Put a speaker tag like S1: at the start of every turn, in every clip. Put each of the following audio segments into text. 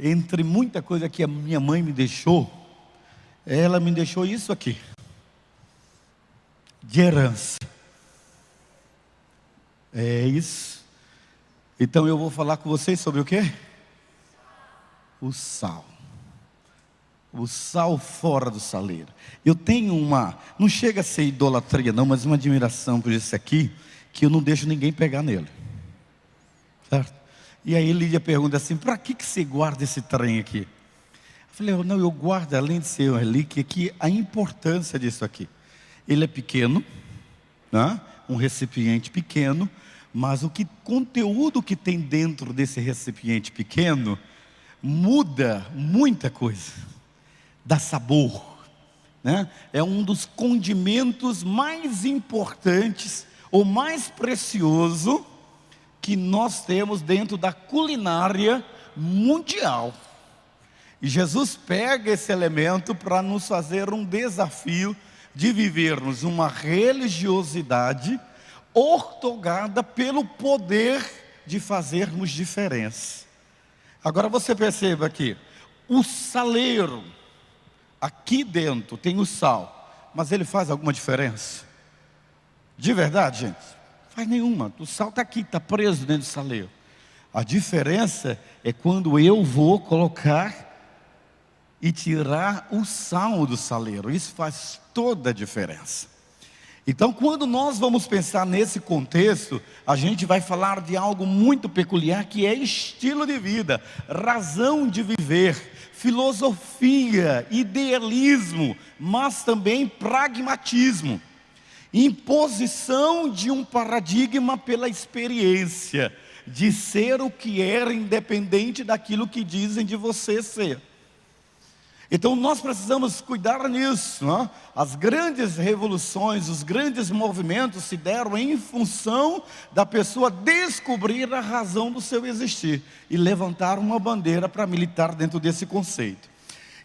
S1: entre muita coisa que a minha mãe me deixou, ela me deixou isso aqui, de herança. É isso. Então eu vou falar com vocês sobre o quê? O sal. O sal fora do saleiro. Eu tenho não chega a ser idolatria não, mas uma admiração por isso aqui, que eu não deixo ninguém pegar nele. Certo? E aí Lídia pergunta assim, para que você guarda esse trem aqui? Eu falei, não, eu guardo, além de ser uma relíquia, aqui a importância disso aqui. Ele é pequeno, né? Um recipiente pequeno, mas o conteúdo que tem dentro desse recipiente pequeno muda muita coisa, dá sabor, né? É um dos condimentos mais importantes, ou mais precioso, que nós temos dentro da culinária mundial. E Jesus pega esse elemento para nos fazer um desafio de vivermos uma religiosidade ortogada pelo poder de fazermos diferença. Agora você perceba aqui, o saleiro, aqui dentro tem o sal, mas ele faz alguma diferença? De verdade, gente? Faz nenhuma. O sal está aqui, está preso dentro do saleiro. A diferença é quando eu vou colocar e tirar o sal do saleiro. Isso faz toda a diferença. Então, quando nós vamos pensar nesse contexto, a gente vai falar de algo muito peculiar, que é estilo de vida, razão de viver, filosofia, idealismo, mas também pragmatismo, imposição de um paradigma pela experiência, de ser o que era, independente daquilo que dizem de você ser. Então nós precisamos cuidar nisso, não é? As grandes revoluções, os grandes movimentos se deram em função da pessoa descobrir a razão do seu existir e levantar uma bandeira para militar dentro desse conceito.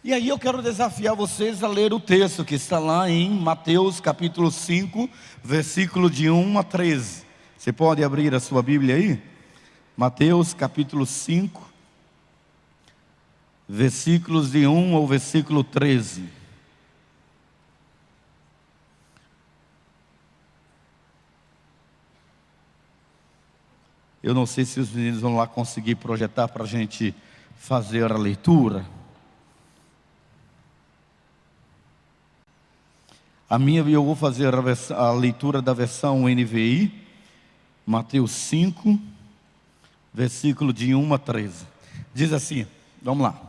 S1: E aí eu quero desafiar vocês a ler o texto que está lá em Mateus capítulo 5, versículo de 1 a 13. Você pode abrir a sua Bíblia aí? Mateus capítulo 5, versículos de 1 ao versículo 13. Eu não sei se os meninos vão lá conseguir projetar para a gente fazer a leitura. Eu vou fazer a leitura da versão NVI, Mateus 5, versículo de 1 a 13. Diz assim, vamos lá.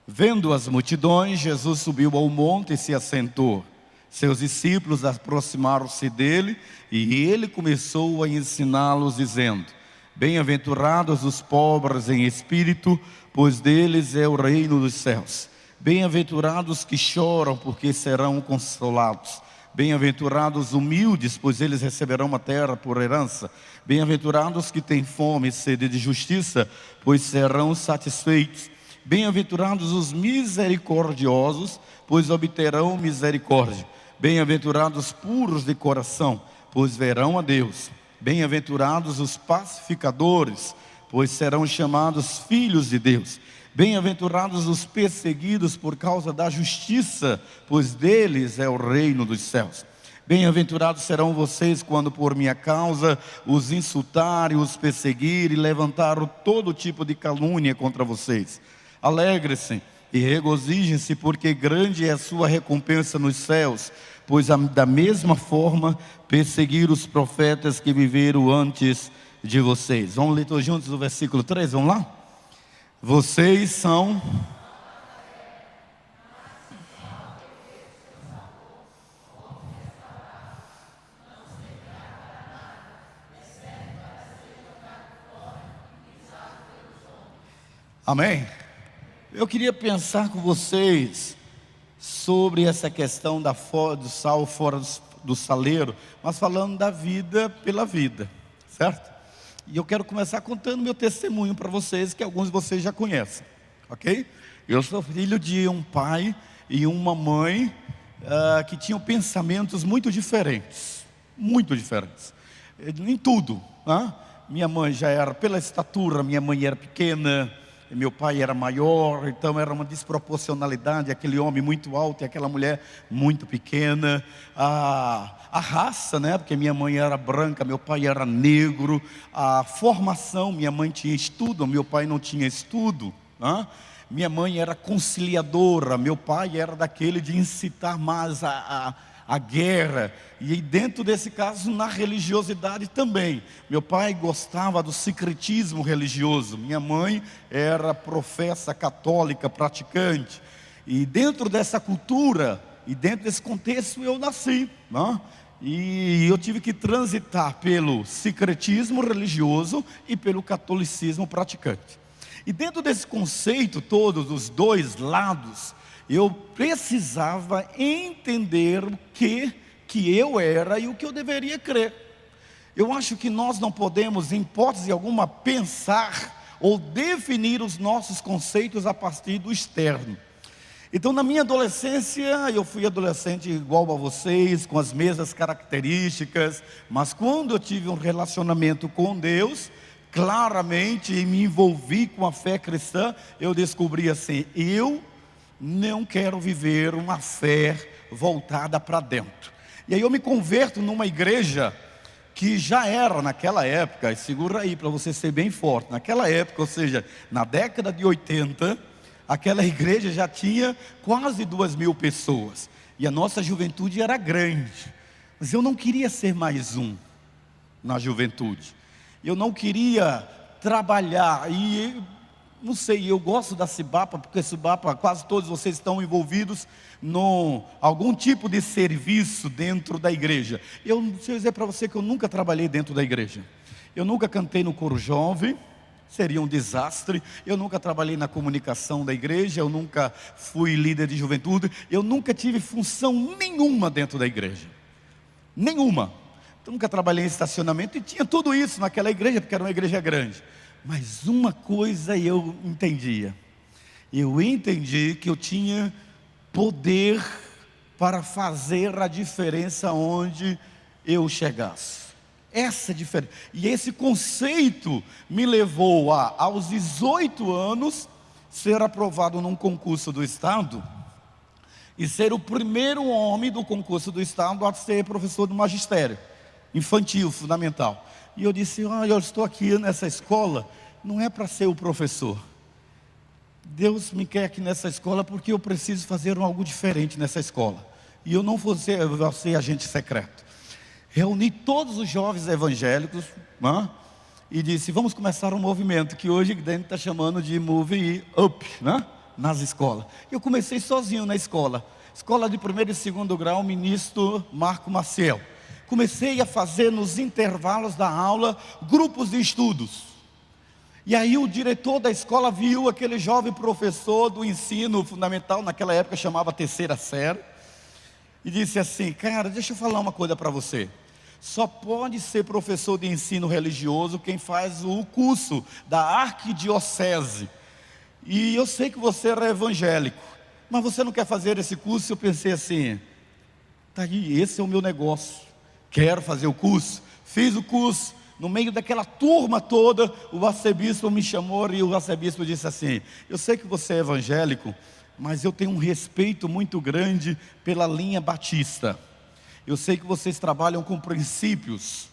S1: Vendo as multidões, Jesus subiu ao monte e se assentou. Seus discípulos aproximaram-se dele e ele começou a ensiná-los, dizendo: Bem-aventurados os pobres em espírito, pois deles é o reino dos céus. Bem-aventurados que choram, porque serão consolados. Bem-aventurados os humildes, pois eles receberão a terra por herança. Bem-aventurados que têm fome e sede de justiça, pois serão satisfeitos. Bem-aventurados os misericordiosos, pois obterão misericórdia. Bem-aventurados puros de coração, pois verão a Deus. Bem-aventurados os pacificadores, pois serão chamados filhos de Deus. Bem-aventurados os perseguidos por causa da justiça, pois deles é o reino dos céus. Bem-aventurados serão vocês quando por minha causa os insultarem, os perseguirem e levantaram todo tipo de calúnia contra vocês. Alegrem-se e regozijem-se, porque grande é a sua recompensa nos céus, pois da mesma forma perseguiram os profetas que viveram antes de vocês. Vamos ler todos juntos o versículo 3, vamos lá? Vocês são... Amém? Eu queria pensar com vocês sobre essa questão do sal fora do saleiro, mas falando da vida pela vida, certo? E eu quero começar contando meu testemunho para vocês, que alguns de vocês já conhecem, ok? Eu sou filho de um pai e uma mãe que tinham pensamentos muito diferentes, em tudo, né? Minha mãe já era, pela estatura, minha mãe era pequena, meu pai era maior, então era uma desproporcionalidade, aquele homem muito alto e aquela mulher muito pequena. A raça, né? Porque minha mãe era branca, meu pai era negro. A formação, minha mãe tinha estudo, meu pai não tinha estudo, né? Minha mãe era conciliadora, meu pai era daquele de incitar mais a guerra. E dentro desse caso, na religiosidade também. Meu pai gostava do secretismo religioso, minha mãe era professa católica praticante. E dentro dessa cultura e dentro desse contexto eu nasci, né? E eu tive que transitar pelo secretismo religioso e pelo catolicismo praticante. E dentro desse conceito todo, dos dois lados, eu precisava entender o que eu era e o que eu deveria crer. Eu acho que nós não podemos, em hipótese alguma, pensar ou definir os nossos conceitos a partir do externo. Então, na minha adolescência, eu fui adolescente igual a vocês, com as mesmas características, mas quando eu tive um relacionamento com Deus, claramente me envolvi com a fé cristã, eu descobri assim: eu não quero viver uma fé voltada para dentro. E aí eu me converto numa igreja que já era naquela época, e segura aí para você ser bem forte, naquela época, ou seja, na década de 80, aquela igreja já tinha quase 2.000 pessoas, e a nossa juventude era grande, mas eu não queria ser mais um na juventude. Eu não queria trabalhar, e não sei, eu gosto da Cibapa, porque Cibapa, quase todos vocês estão envolvidos em algum tipo de serviço dentro da igreja. Eu dizer para você que eu nunca trabalhei dentro da igreja. Eu nunca cantei no coro jovem, seria um desastre. Eu nunca trabalhei na comunicação da igreja, eu nunca fui líder de juventude, eu nunca tive função nenhuma dentro da igreja. Nenhuma. Eu nunca trabalhei em estacionamento e tinha tudo isso naquela igreja, porque era uma igreja grande. Mas uma coisa eu entendia. Eu entendi que eu tinha poder para fazer a diferença onde eu chegasse. Essa diferença. E esse conceito me levou aos 18 anos, ser aprovado num concurso do Estado e ser o primeiro homem do concurso do Estado a ser professor do magistério infantil, fundamental. E eu disse: olha, eu estou aqui nessa escola, não é para ser o professor. Deus me quer aqui nessa escola porque eu preciso fazer algo diferente nessa escola. E eu não vou ser agente secreto. Reuni todos os jovens evangélicos, né? E disse: vamos começar um movimento que hoje a gente está chamando de Move Up, né? Nas escolas. Eu comecei sozinho na escola. Escola de primeiro e segundo grau, ministro Marco Maciel. Comecei a fazer nos intervalos da aula grupos de estudos. E aí o diretor da escola viu aquele jovem professor do ensino fundamental, naquela época chamava terceira série, e disse assim: cara, deixa eu falar uma coisa para você. Só pode ser professor de ensino religioso quem faz o curso da arquidiocese. E eu sei que você era evangélico, mas você não quer fazer esse curso? Eu pensei assim: tá aí, esse é o meu negócio. Quero fazer o curso. Fiz o curso. No meio daquela turma toda, o arcebispo me chamou e o arcebispo disse assim: eu sei que você é evangélico, mas eu tenho um respeito muito grande pela linha batista. Eu sei que vocês trabalham com princípios,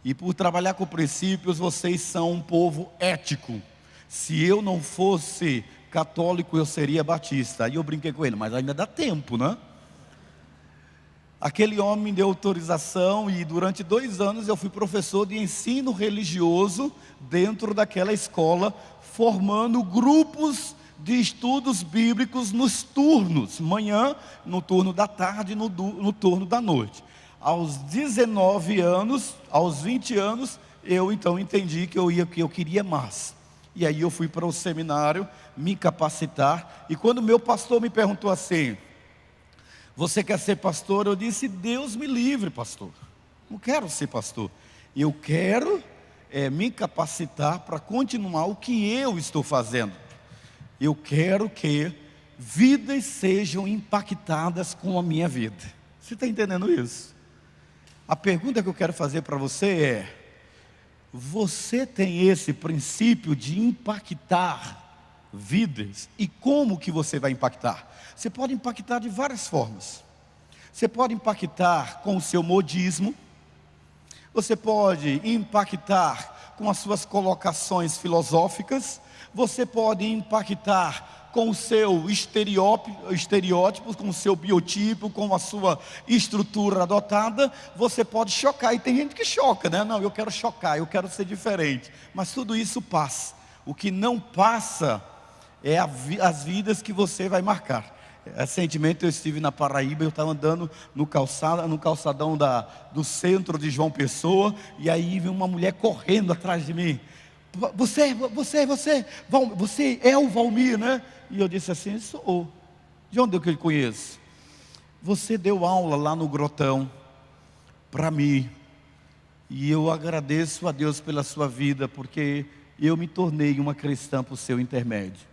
S1: e por trabalhar com princípios, vocês são um povo ético. Se eu não fosse católico, eu seria batista. Aí eu brinquei com ele: mas ainda dá tempo, né? Aquele homem me deu autorização e durante 2 anos eu fui professor de ensino religioso dentro daquela escola, formando grupos de estudos bíblicos nos turnos, manhã, no turno da tarde e no turno da noite. Aos 19 anos, aos 20 anos, eu então entendi que eu queria mais. E aí eu fui para o seminário me capacitar, e quando meu pastor me perguntou assim: você quer ser pastor? Eu disse: Deus me livre, pastor. Não quero ser pastor. Eu quero me capacitar para continuar o que eu estou fazendo. Eu quero que vidas sejam impactadas com a minha vida. Você está entendendo isso? A pergunta que eu quero fazer para você é: você tem esse princípio de impactar vidas. E como que você vai impactar? Você pode impactar de várias formas. Você pode impactar com o seu modismo. Você pode impactar com as suas colocações filosóficas. Você pode impactar com o seu estereótipo, com o seu biotipo, com a sua estrutura adotada. Você pode chocar, e tem gente que choca, né? Não, eu quero chocar, eu quero ser diferente. Mas tudo isso passa. O que não passa é as vidas que você vai marcar. Recentemente eu estive na Paraíba, eu estava andando no calçadão do centro de João Pessoa, e aí veio uma mulher correndo atrás de mim. Você é o Valmir, né? E eu disse assim, sou. De onde eu que conheço? Você deu aula lá no Grotão para mim, e eu agradeço a Deus pela sua vida, porque eu me tornei uma cristã por seu intermédio.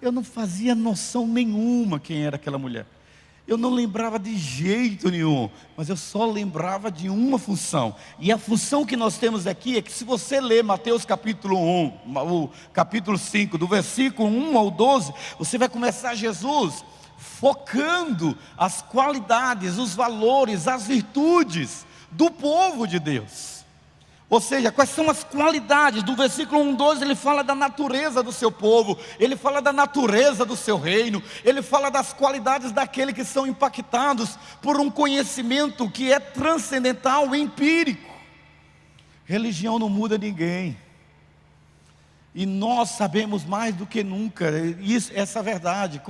S1: Eu não fazia noção nenhuma quem era aquela mulher. Eu não lembrava de jeito nenhum, mas eu só lembrava de uma função. E a função que nós temos aqui é que, se você ler Mateus capítulo 1, o capítulo 5, do versículo 1 ao 12, você vai começar Jesus focando as qualidades, os valores, as virtudes do povo de Deus. Ou seja, quais são as qualidades? Do versículo 1, 12, ele fala da natureza do seu povo, ele fala da natureza do seu reino, ele fala das qualidades daqueles que são impactados por um conhecimento que é transcendental, empírico. Religião não muda ninguém, e nós sabemos mais do que nunca, essa é a verdade.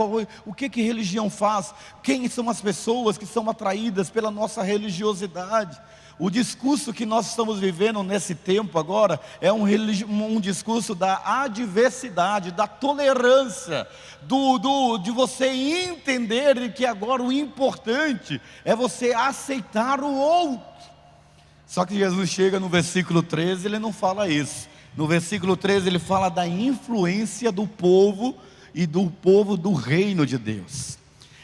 S1: O que religião faz? Quem são as pessoas que são atraídas pela nossa religiosidade? O discurso que nós estamos vivendo nesse tempo agora é um discurso da adversidade, da tolerância, de você entender que agora o importante é você aceitar o outro. Só que Jesus chega no versículo 13, ele não fala isso. No versículo 13 ele fala da influência do povo e do povo do reino de Deus.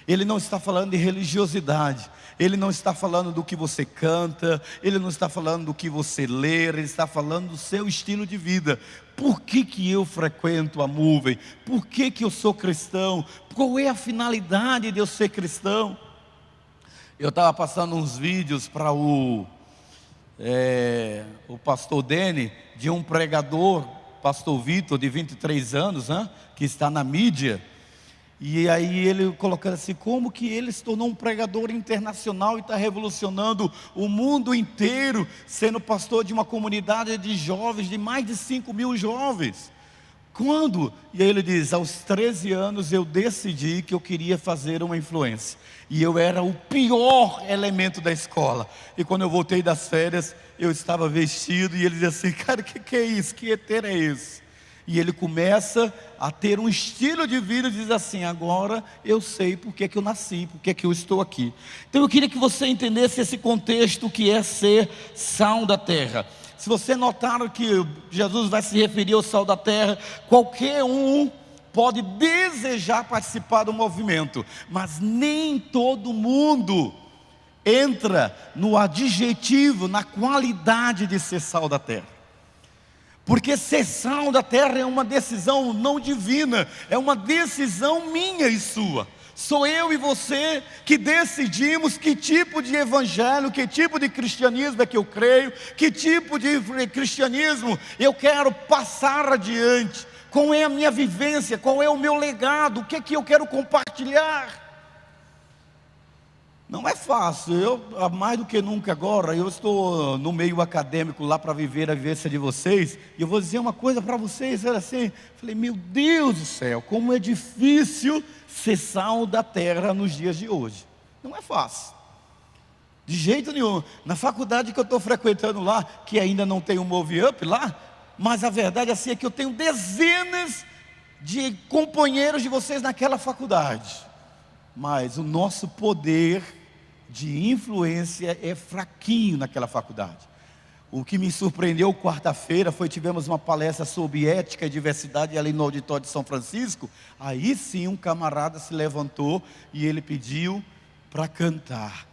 S1: Ele não está falando de religiosidade, ele não está falando do que você canta, ele não está falando do que você lê, ele está falando do seu estilo de vida. Por que eu frequento a Movem? Por que eu sou cristão? Qual é a finalidade de eu ser cristão? Eu estava passando uns vídeos para o pastor Dene, de um pregador, pastor Vitor, de 23 anos, que está na mídia. E aí ele colocando assim, como que ele se tornou um pregador internacional e está revolucionando o mundo inteiro, sendo pastor de uma comunidade de jovens, de mais de 5.000 jovens. Quando? E aí ele diz, aos 13 anos eu decidi que eu queria fazer uma influência. E eu era o pior elemento da escola. E quando eu voltei das férias, eu estava vestido, e ele diz assim, cara, o que é isso? Que eter é esse? E ele começa a ter um estilo de vida e diz assim, agora eu sei por que eu nasci, por que eu estou aqui. Então eu queria que você entendesse esse contexto que é ser sal da terra. Se você notar que Jesus vai se referir ao sal da terra, qualquer um pode desejar participar do movimento, mas nem todo mundo entra no adjetivo, na qualidade de ser sal da terra. Porque ser sal da terra é uma decisão não divina, é uma decisão minha e sua. Sou eu e você que decidimos que tipo de evangelho, que tipo de cristianismo é que eu creio, que tipo de cristianismo eu quero passar adiante, qual é a minha vivência, qual é o meu legado, o que é que eu quero compartilhar. Não é fácil, mais do que nunca agora, eu estou no meio acadêmico lá para viver a vivência de vocês, e eu vou dizer uma coisa para vocês, era assim, falei, meu Deus do céu, como é difícil ser sal da terra nos dias de hoje. Não é fácil, de jeito nenhum. Na faculdade que eu estou frequentando lá, que ainda não tem um Move Up lá, mas a verdade assim é que eu tenho dezenas de companheiros de vocês naquela faculdade, mas o nosso poder de influência é fraquinho naquela faculdade. O que me surpreendeu quarta-feira tivemos uma palestra sobre ética e diversidade ali no auditório de São Francisco. Aí sim um camarada se levantou e ele pediu para cantar.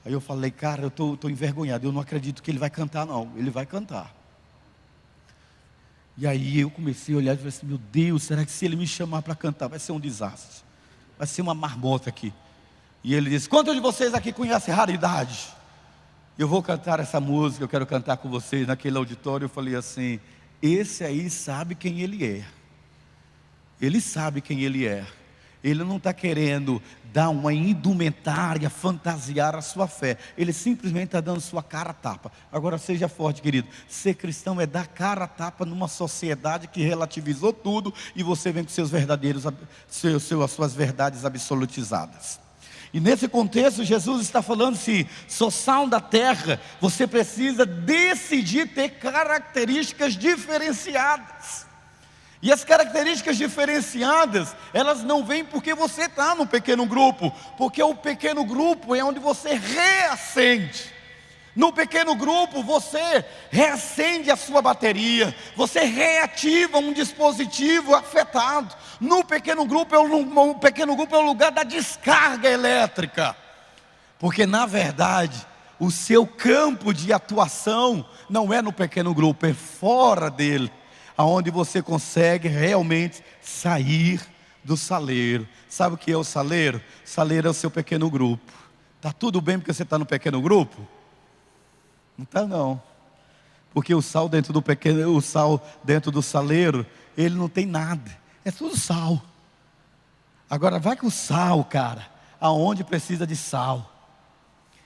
S1: Aí eu falei, cara, eu estou envergonhado, eu não acredito que ele vai cantar não. Ele vai cantar. E aí eu comecei a olhar e falei assim: meu Deus, será que se ele me chamar para cantar vai ser um desastre? Vai ser uma marmota aqui. E ele disse: quantos de vocês aqui conhecem Raridade? Eu vou cantar essa música, eu quero cantar com vocês. Naquele auditório eu falei assim: esse aí sabe quem ele é. Ele sabe quem ele é. Ele não está querendo dar uma indumentária, fantasiar a sua fé. Ele simplesmente está dando sua cara a tapa. Agora seja forte, querido. Ser cristão é dar cara a tapa numa sociedade que relativizou tudo, e você vem com seus verdadeiros, as suas verdades absolutizadas. E nesse contexto Jesus está falando: se sou sal da terra, você precisa decidir ter características diferenciadas. E as características diferenciadas, elas não vêm porque você está no pequeno grupo, porque o pequeno grupo é onde você reacende. No pequeno grupo você reacende a sua bateria, você reativa um dispositivo afetado. No pequeno grupo o pequeno grupo é o lugar da descarga elétrica, porque na verdade o seu campo de atuação não é no pequeno grupo, é fora dele, aonde você consegue realmente sair do saleiro. Sabe o que é o saleiro? O saleiro é o seu pequeno grupo. Está tudo bem porque você está no pequeno grupo? Não está não. Porque o sal dentro do saleiro, ele não tem nada. É tudo sal. Agora vai com o sal, cara, aonde precisa de sal.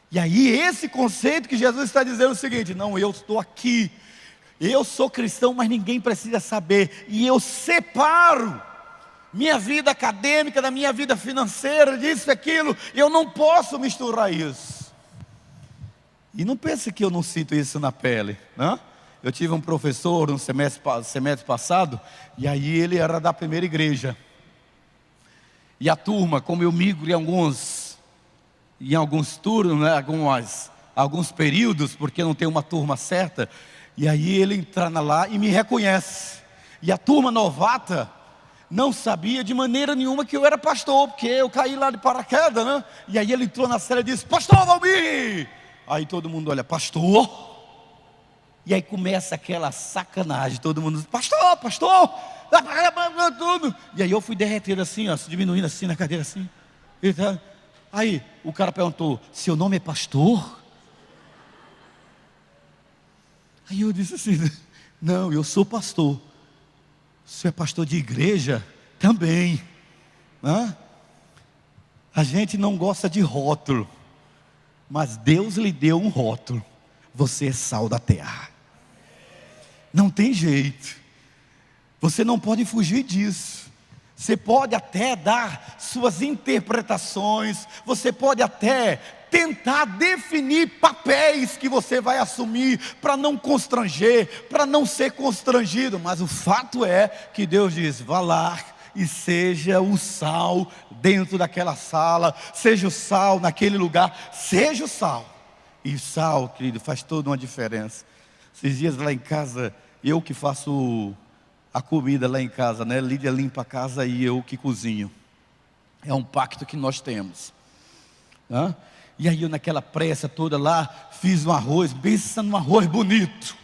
S1: E aí esse conceito que Jesus está dizendo é o seguinte: não, eu estou aqui. Eu sou cristão, mas ninguém precisa saber. E eu separo minha vida acadêmica da minha vida financeira, disso e aquilo. Eu não posso misturar isso. E não pense que eu não sinto isso na pele, né? Eu tive um professor no semestre passado, e aí ele era da primeira igreja. E a turma, como eu migro em alguns turnos, né, alguns períodos, porque não tem uma turma certa. E aí ele entra lá e me reconhece. E a turma novata não sabia de maneira nenhuma que eu era pastor, porque eu caí lá de paraquedas, né? E aí ele entrou na cela e disse: pastor Valmir! Aí todo mundo olha: pastor? E aí começa aquela sacanagem, todo mundo diz: pastor, pastor! Tudo. E aí eu fui derretendo assim, ó, diminuindo assim na cadeira assim. Aí o cara perguntou: seu nome é pastor? Aí eu disse assim: não, eu sou pastor. Você é pastor de igreja? Também. Hã? A gente não gosta de rótulo, mas Deus lhe deu um rótulo: você é sal da terra. Não tem jeito. Você não pode fugir disso. Você pode até dar suas interpretações, você pode até tentar definir papéis que você vai assumir para não constranger, para não ser constrangido, mas o fato é que Deus diz: vá lá e seja o sal dentro daquela sala, seja o sal naquele lugar, seja o sal. E o sal, querido, faz toda uma diferença. Esses dias lá em casa, eu que faço a comida lá em casa, né? Lídia limpa a casa e eu que cozinho. É um pacto que nós temos. Hã? E aí eu naquela pressa toda lá, fiz um arroz, pensa num arroz bonito.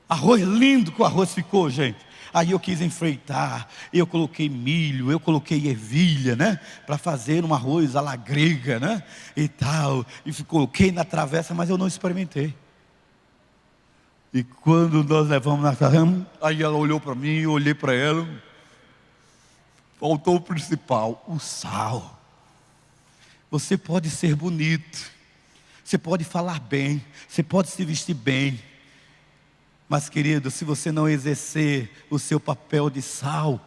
S1: Arroz lindo que o arroz ficou, gente. Aí eu quis enfeitar, eu coloquei milho, eu coloquei ervilha, né? Para fazer um arroz à la grega, né? E tal, e coloquei na travessa, mas eu não experimentei. E quando nós levamos na casa, aí ela olhou para mim, eu olhei para ela. Faltou o principal: o sal. Você pode ser bonito, você pode falar bem, você pode se vestir bem, mas querido, se você não exercer o seu papel de sal,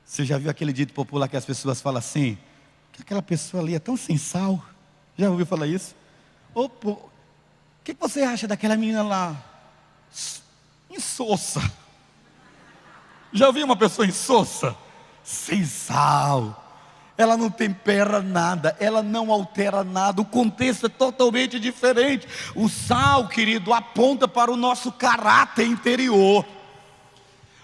S1: você já viu aquele dito popular que as pessoas falam assim: que aquela pessoa ali é tão sem sal? Já ouviu falar isso? O que você acha daquela menina lá? Insossa. Já ouviu uma pessoa insossa? Sem sal. Ela não tempera nada, ela não altera nada, o contexto é totalmente diferente. O sal, querido, aponta para o nosso caráter interior.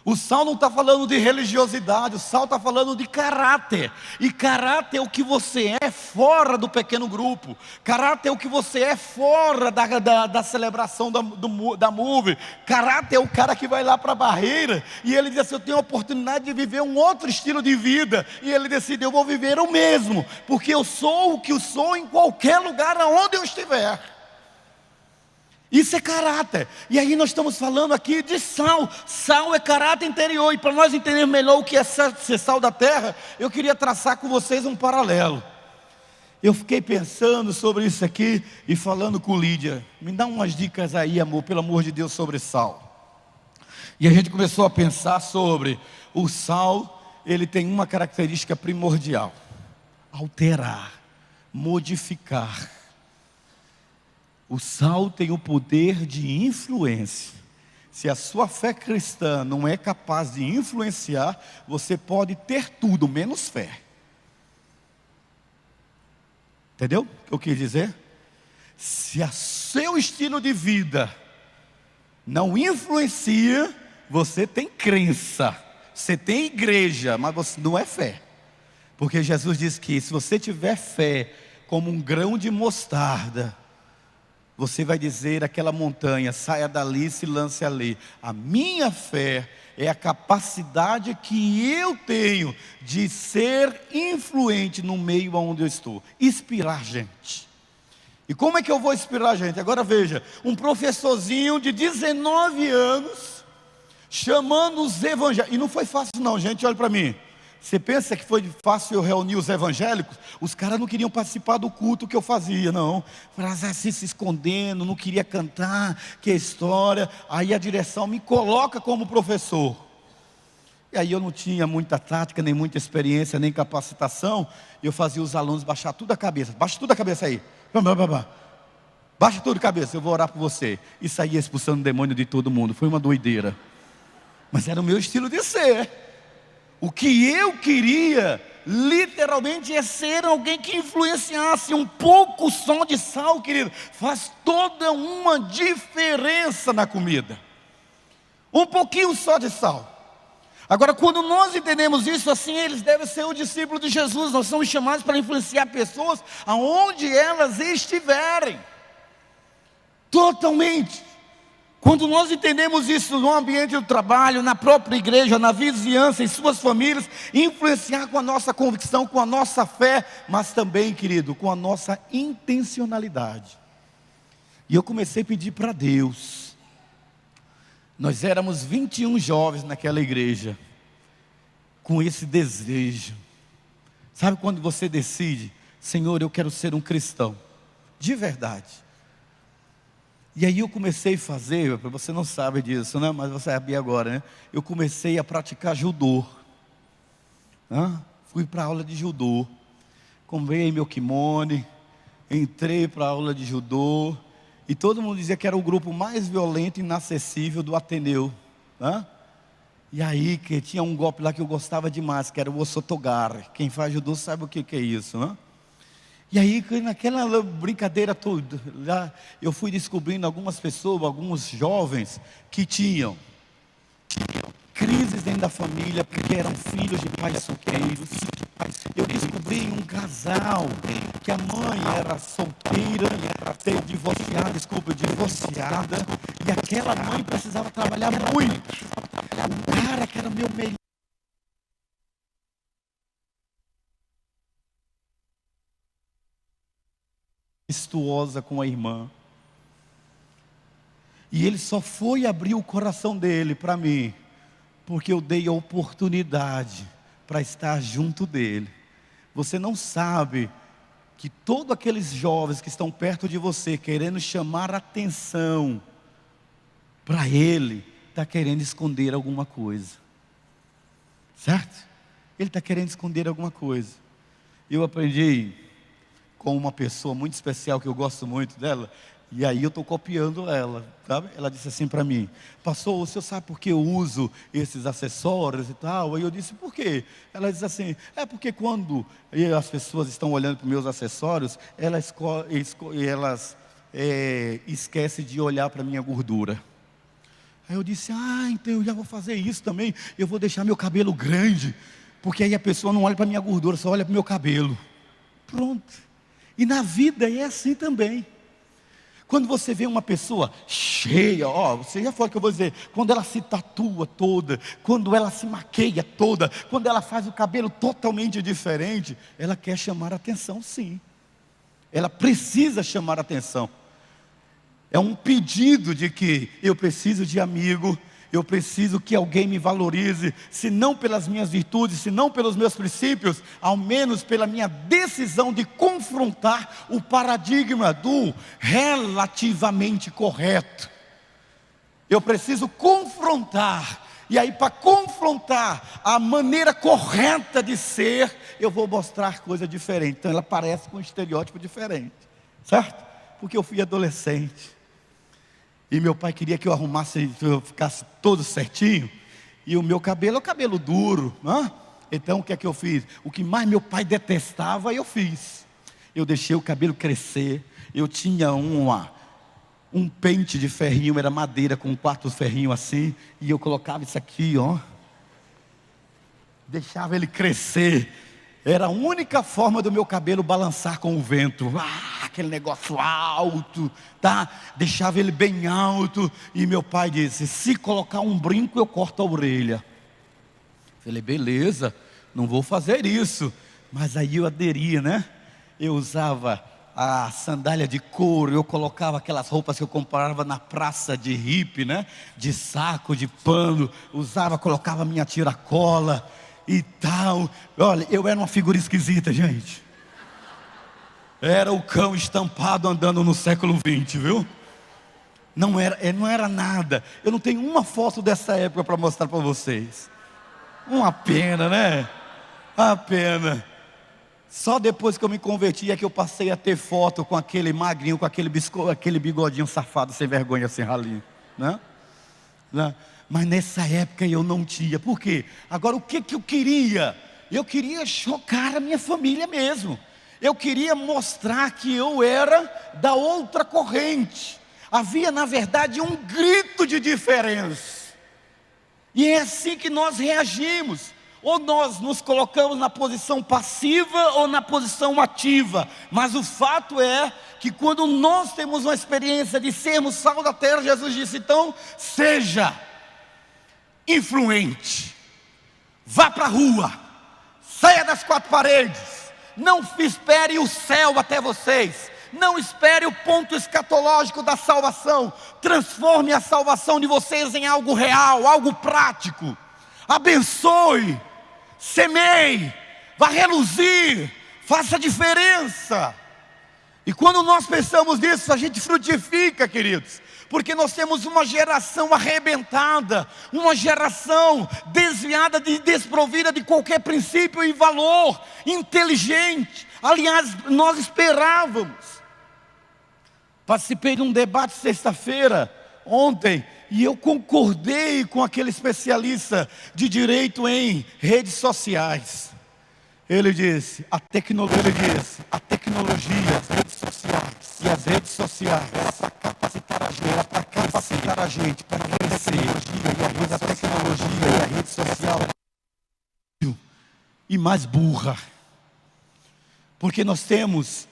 S1: O sal não está falando de religiosidade, o sal está falando de caráter. E caráter é o que você é fora do pequeno grupo. Caráter é o que você é fora da celebração da Move. Caráter é o cara que vai lá para a barreira e ele diz assim: eu tenho a oportunidade de viver um outro estilo de vida. E ele decide: eu vou viver o mesmo, porque eu sou o que eu sou em qualquer lugar aonde eu estiver. Isso é caráter. E aí nós estamos falando aqui de sal. Sal é caráter interior. E para nós entendermos melhor o que é ser sal da terra, eu queria traçar com vocês um paralelo. Eu fiquei pensando sobre isso aqui e falando com Lídia: me dá umas dicas aí, amor, pelo amor de Deus, sobre sal. E a gente começou a pensar sobre o sal. Ele tem uma característica primordial: alterar, modificar. O sal tem o poder de influência. Se a sua fé cristã não é capaz de influenciar, você pode ter tudo menos fé. Entendeu o que eu quis dizer? Se o seu estilo de vida não influencia, você tem crença, você tem igreja, mas você não é fé. Porque Jesus diz que se você tiver fé como um grão de mostarda, você vai dizer àquela montanha: saia dali e se lance ali. A minha fé é a capacidade que eu tenho de ser influente no meio onde eu estou. Inspirar gente. E como é que eu vou inspirar gente? Agora veja, um professorzinho de 19 anos, chamando os evangélicos. E não foi fácil não, gente, olha para mim. Você pensa que foi fácil eu reunir os evangélicos? Os caras não queriam participar do culto que eu fazia, não. Falavam assim, se escondendo, não queria cantar, que história. Aí a direção me coloca como professor. E aí eu não tinha muita tática, nem muita experiência, nem capacitação. Eu fazia os alunos baixar tudo a cabeça. Baixa tudo a cabeça aí. Baixa tudo a cabeça, eu vou orar por você. E saía expulsando o demônio de todo mundo. Foi uma doideira. Mas era o meu estilo de ser. O que eu queria, literalmente, é ser alguém que influenciasse. Um pouco só de sal, querido, faz toda uma diferença na comida. Um pouquinho só de sal. Agora, quando nós entendemos isso, assim, eles devem ser o discípulo de Jesus. Nós somos chamados para influenciar pessoas aonde elas estiverem. Totalmente. Quando nós entendemos isso no ambiente do trabalho, na própria igreja, na vizinhança, em suas famílias, influenciar com a nossa convicção, com a nossa fé, mas também, querido, com a nossa intencionalidade. E eu comecei a pedir para Deus. Nós éramos 21 jovens naquela igreja, com esse desejo. Sabe quando você decide: Senhor, eu quero ser um cristão, de verdade. E aí eu comecei a fazer, você não sabe disso, né? Mas você sabe agora, né? Eu comecei a praticar judô. Fui para a aula de judô. Comprei meu kimono, entrei para a aula de judô. E todo mundo dizia que era o grupo mais violento e inacessível do Ateneu. E aí que tinha um golpe lá que eu gostava demais, que era o Osotogari. Quem faz judô sabe o que é isso, né? E aí, naquela brincadeira toda, lá, eu fui descobrindo algumas pessoas, alguns jovens que tinham crises dentro da família, porque eram filhos de pais solteiros. Eu descobri um casal, que a mãe era solteira, divorciada, e aquela mãe precisava trabalhar muito. O cara que era meu melhor, incestuosa com a irmã. E ele só foi abrir o coração dele para mim, porque eu dei a oportunidade para estar junto dele. Você não sabe que todos aqueles jovens que estão perto de você, querendo chamar a atenção para ele, está querendo esconder alguma coisa. Certo? Ele está querendo esconder alguma coisa. Eu aprendi com uma pessoa muito especial, que eu gosto muito dela, e aí eu estou copiando ela, sabe? Ela disse assim para mim: pastor, o senhor sabe por que eu uso esses acessórios e tal? Aí eu disse: por quê? Ela disse assim: é porque quando as pessoas estão olhando para os meus acessórios, elas esquecem de olhar para a minha gordura. Aí eu disse, então eu já vou fazer isso também. Eu vou deixar meu cabelo grande, porque aí a pessoa não olha para a minha gordura, só olha para o meu cabelo. Pronto. E na vida é assim também. Quando você vê uma pessoa cheia, você já falou que eu vou dizer, quando ela se tatua toda, quando ela se maqueia toda, quando ela faz o cabelo totalmente diferente, ela quer chamar a atenção, sim. Ela precisa chamar a atenção. É um pedido de que eu preciso de amigo, eu preciso que alguém me valorize, se não pelas minhas virtudes, se não pelos meus princípios, ao menos pela minha decisão de confrontar o paradigma do relativamente correto. Eu preciso confrontar, e aí para confrontar a maneira correta de ser, eu vou mostrar coisa diferente. Então ela parece com um estereótipo diferente, certo? Porque eu fui adolescente. E meu pai queria que eu arrumasse, que eu ficasse todo certinho. E o meu cabelo é o cabelo duro, né? Então o que é que eu fiz? O que mais meu pai detestava, eu fiz. Eu deixei o cabelo crescer. Eu tinha um pente de ferrinho, era madeira com 4 ferrinhos assim. E eu colocava isso aqui, deixava ele crescer. Era a única forma do meu cabelo balançar com o vento. Aquele negócio alto, tá? Deixava ele bem alto. E meu pai disse, se colocar um brinco eu corto a orelha. Falei, beleza, não vou fazer isso. Mas aí eu aderia, né? Eu usava a sandália de couro, eu colocava aquelas roupas que eu comprava na praça de hippie, né? De saco, de pano. Colocava minha tiracola e tal. Olha, eu era uma figura esquisita, gente. Era o cão estampado andando no século XX, viu? Não era nada. Eu não tenho uma foto dessa época para mostrar para vocês. Uma pena, né? Uma pena. Só depois que eu me converti é que eu passei a ter foto com aquele magrinho, com aquele bigodinho safado, sem vergonha, sem ralinho, né? Mas nessa época eu não tinha. Por quê? Agora o que eu queria? Eu queria chocar a minha família mesmo. Eu queria mostrar que eu era da outra corrente. Havia na verdade um grito de diferença. E é assim que nós reagimos. Ou nós nos colocamos na posição passiva ou na posição ativa. Mas o fato é que quando nós temos uma experiência de sermos sal da terra, Jesus disse, então seja influente, vá para a rua, saia das 4 paredes, não espere o céu até vocês, não espere o ponto escatológico da salvação, transforme a salvação de vocês em algo real, algo prático, abençoe, semeie, vá reluzir, faça diferença. E quando nós pensamos nisso, a gente frutifica, queridos, porque nós temos uma geração arrebentada, uma geração desviada, desprovida de qualquer princípio e valor, inteligente. Aliás, nós esperávamos. Participei de um debate sexta-feira, ontem, e eu concordei com aquele especialista de direito em redes sociais. Ele disse, a tecnologia, as redes sociais e as redes sociais, para capacitar a gente, para crescer, e a tecnologia e a rede social e mais burra, porque nós temos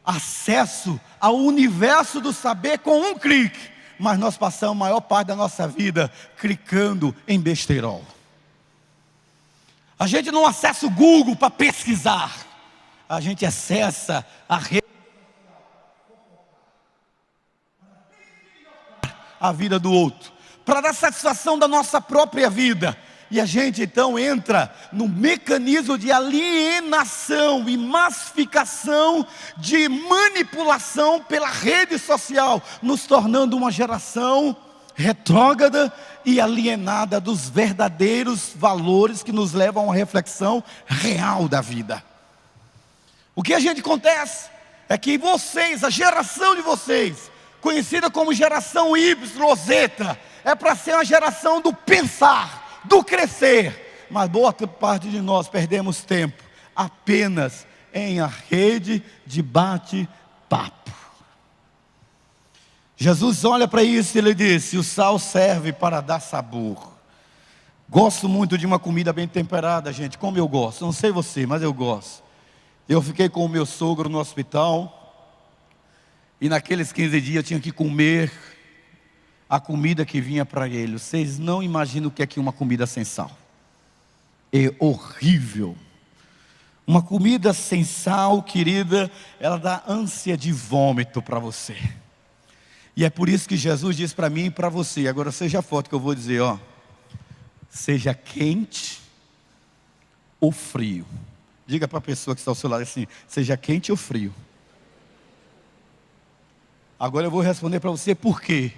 S1: acesso ao universo do saber com um clique, mas nós passamos a maior parte da nossa vida clicando em besteirol. A gente não acessa o Google para pesquisar, a gente acessa a rede, a vida do outro, para dar satisfação da nossa própria vida. E a gente então entra no mecanismo de alienação e massificação, de manipulação pela rede social, nos tornando uma geração retrógrada e alienada dos verdadeiros valores que nos levam a uma reflexão real da vida. O que a gente acontece é que vocês, a geração de vocês, conhecida como geração Y, é para ser uma geração do pensar, do crescer, mas boa parte de nós perdemos tempo apenas em a rede de bate-papo. Jesus olha para isso e ele disse: o sal serve para dar sabor. Gosto muito de uma comida bem temperada, gente, como eu gosto. Não sei você, mas eu gosto. Eu fiquei com o meu sogro no hospital, e naqueles 15 dias eu tinha que comer a comida que vinha para ele. Vocês não imaginam o que é uma comida sem sal. É horrível. Uma comida sem sal, querida, ela dá ânsia de vômito para você. E é por isso que Jesus diz para mim e para você. Agora seja forte que eu vou dizer, ó. Seja quente ou frio. Diga para a pessoa que está ao seu lado assim: seja quente ou frio. Agora eu vou responder para você por quê.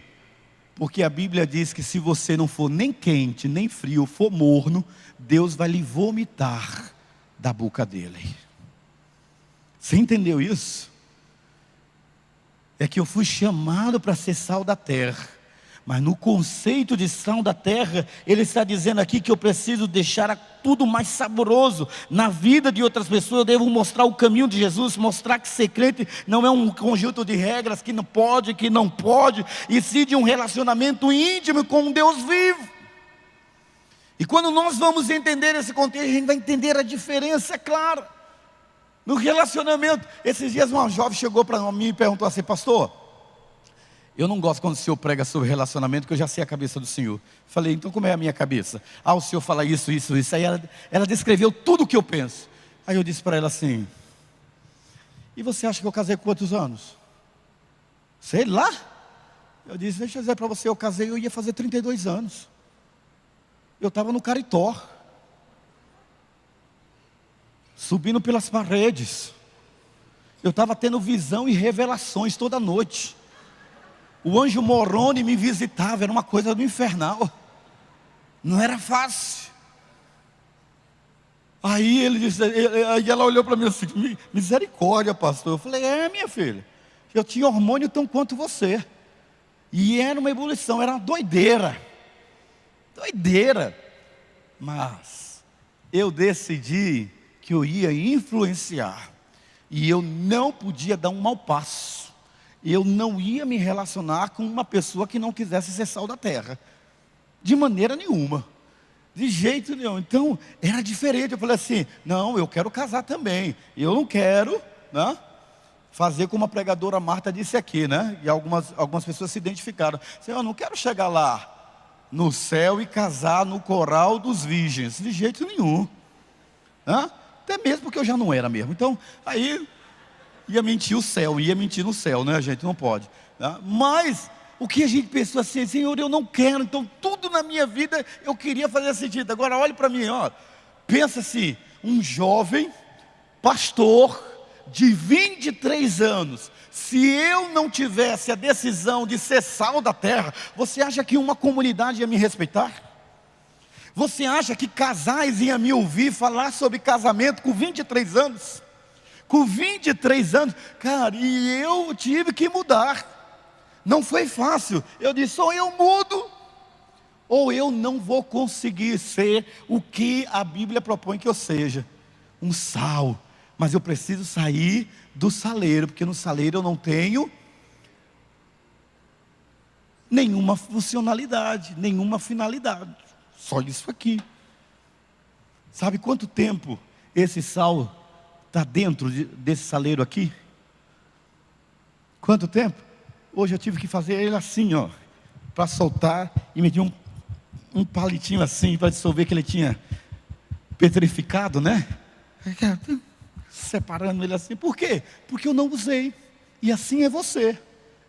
S1: Porque a Bíblia diz que se você não for nem quente, nem frio, for morno, Deus vai lhe vomitar da boca dele. Você entendeu isso? É que eu fui chamado para ser sal da terra. Mas no conceito de sal da terra, ele está dizendo aqui que eu preciso deixar tudo mais saboroso. Na vida de outras pessoas eu devo mostrar o caminho de Jesus, mostrar que ser crente não é um conjunto de regras, que não pode, que não pode, e sim de um relacionamento íntimo com um Deus vivo. E quando nós vamos entender esse contexto, a gente vai entender a diferença, é claro. No relacionamento, esses dias uma jovem chegou para mim e perguntou assim: pastor, eu não gosto quando o senhor prega sobre relacionamento, porque eu já sei a cabeça do senhor. Falei: então como é a minha cabeça? O senhor fala isso, isso, isso. Aí ela descreveu tudo o que eu penso. Aí eu disse para ela assim: e você acha que eu casei com quantos anos? Sei lá. Eu disse: deixa eu dizer para você, eu casei, eu ia fazer 32 anos. Eu estava no Caritó, subindo pelas paredes. Eu estava tendo visão e revelações toda noite. O anjo Moroni me visitava, era uma coisa do infernal. Não era fácil. Aí ele disse, aí ela olhou para mim assim: misericórdia, pastor. Eu falei: minha filha, eu tinha hormônio tão quanto você. E era uma ebulição, era uma doideira. Doideira. Mas eu decidi que eu ia influenciar. E eu não podia dar um mau passo. Eu não ia me relacionar com uma pessoa que não quisesse ser sal da terra. De maneira nenhuma. De jeito nenhum. Então, era diferente. Eu falei assim: não, eu quero casar também. Eu não quero, né, fazer como a pregadora Marta disse aqui, né? E algumas pessoas se identificaram. Assim, eu não quero chegar lá no céu e casar no coral dos virgens. De jeito nenhum. Né? Até mesmo porque eu já não era mesmo. Então, aí ia mentir o céu, ia mentir no céu, né? A gente não pode, né? Mas o que a gente pensou assim: Senhor, eu não quero. Então tudo na minha vida eu queria fazer sentido. Agora olhe para mim, ó. Pensa assim: um jovem pastor de 23 anos. Se eu não tivesse a decisão de ser sal da terra, você acha que uma comunidade ia me respeitar? Você acha que casais iam me ouvir falar sobre casamento com 23 anos? Com 23 anos, cara, e eu tive que mudar. Não foi fácil. Eu disse: ou eu mudo, ou eu não vou conseguir ser o que a Bíblia propõe que eu seja, um sal. Mas eu preciso sair do saleiro, porque no saleiro eu não tenho nenhuma funcionalidade, nenhuma finalidade. Só isso aqui. Sabe quanto tempo esse sal está dentro desse saleiro aqui? Quanto tempo? Hoje eu tive que fazer ele assim, ó, para soltar, e me deu um palitinho assim, para dissolver que ele tinha petrificado, né? Separando ele assim. Por quê? Porque eu não usei. E assim é você.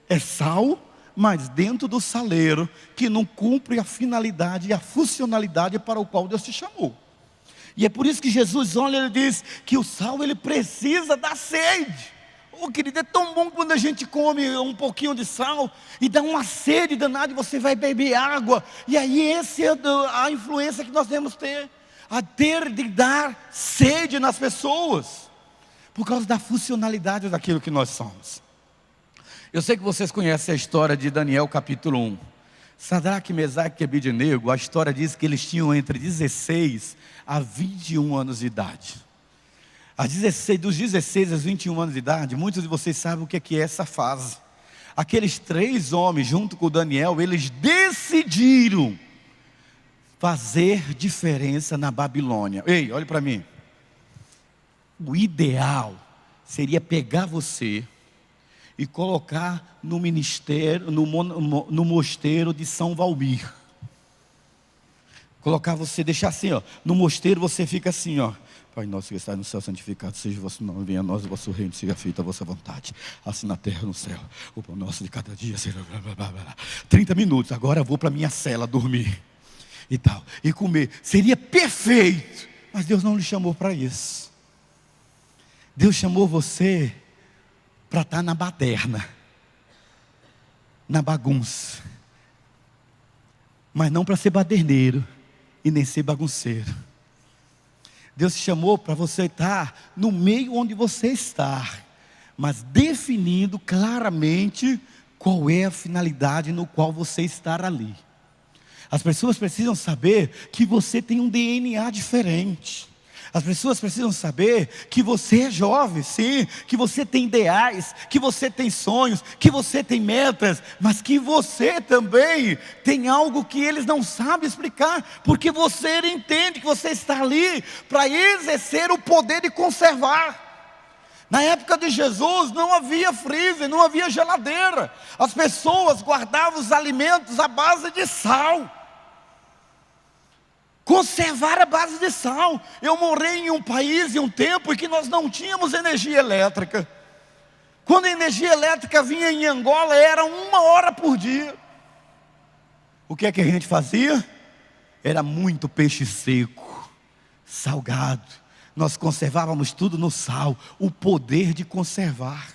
S1: É sal, mas dentro do saleiro, que não cumpre a finalidade e a funcionalidade para o qual Deus te chamou. E é por isso que Jesus olha e ele diz que o sal, ele precisa da sede. Querido, é tão bom quando a gente come um pouquinho de sal e dá uma sede danada e você vai beber água. E aí essa é a influência que nós devemos ter. A ter de dar sede nas pessoas. Por causa da funcionalidade daquilo que nós somos. Eu sei que vocês conhecem a história de Daniel capítulo 1. Sadraque, Mesaque e Abednego, a história diz que eles tinham entre 16 a 21 anos de idade. Dos 16 aos 21 anos de idade, muitos de vocês sabem o que é essa fase. Aqueles 3 homens, junto com Daniel, eles decidiram fazer diferença na Babilônia. Ei, olhe para mim. O ideal seria pegar você e colocar no ministério, no mosteiro de São Valmir. Colocar você, deixar assim, ó, no mosteiro você fica assim, ó. Pai nosso que está no céu, santificado seja o vosso nome, venha a nós o vosso reino, seja feita a vossa vontade, assim na terra no céu. O pão nosso de cada dia, seja... 30 minutos, agora eu vou para minha cela dormir e tal, e comer. Seria perfeito, mas Deus não lhe chamou para isso. Deus chamou você para estar na baderna, na bagunça, mas não para ser baderneiro e nem ser bagunceiro. Deus te chamou para você estar no meio onde você está, mas definindo claramente qual é a finalidade no qual você está ali. As pessoas precisam saber que você tem um DNA diferente. As pessoas precisam saber que você é jovem, sim, que você tem ideais, que você tem sonhos, que você tem metas, mas que você também tem algo que eles não sabem explicar, porque você entende que você está ali para exercer o poder de conservar. Na época de Jesus não havia freezer, não havia geladeira, as pessoas guardavam os alimentos à base de sal. Conservar a base de sal. Eu morei em um país, em um tempo em que nós não tínhamos energia elétrica. Quando a energia elétrica vinha em Angola, era 1 hora por dia. O que é que a gente fazia? Era muito peixe seco, salgado. Nós conservávamos tudo no sal, o poder de conservar.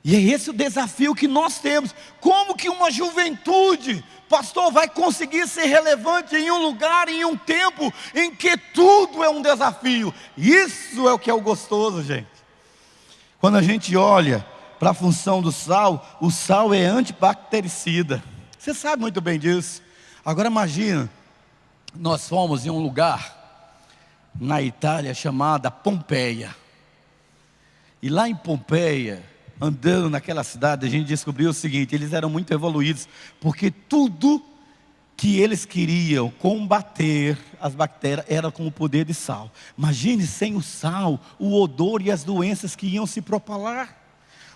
S1: E é esse o desafio que nós temos. Como que uma juventude, pastor, vai conseguir ser relevante em um lugar, em um tempo em que tudo é um desafio? Isso é o que é o gostoso, gente. Quando a gente olha para a função do sal, o sal é antibactericida. Você sabe muito bem disso. Agora imagina, nós fomos em um lugar na Itália chamada Pompeia. E lá em Pompeia, andando naquela cidade, a gente descobriu o seguinte: eles eram muito evoluídos, porque tudo que eles queriam combater as bactérias era com o poder de sal. Imagine sem o sal, o odor e as doenças que iam se propagar.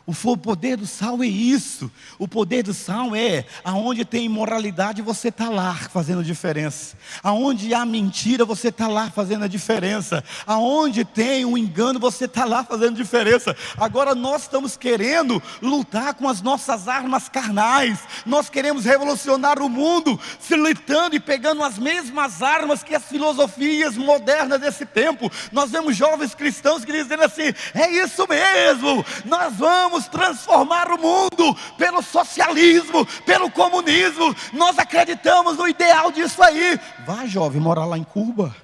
S1: O poder do sal é isso. O poder do sal é, aonde tem imoralidade, você está lá fazendo diferença. Aonde há mentira, você está lá fazendo a diferença. Aonde tem o engano, você está lá fazendo diferença. Agora nós estamos querendo lutar com as nossas armas carnais. Nós queremos revolucionar o mundo, se lutando e pegando as mesmas armas que as filosofias modernas desse tempo. Nós vemos jovens cristãos que dizem assim: é isso mesmo, nós vamos transformar o mundo pelo socialismo, pelo comunismo. Nós acreditamos no ideal disso aí. Vai, jovem, morar lá em Cuba.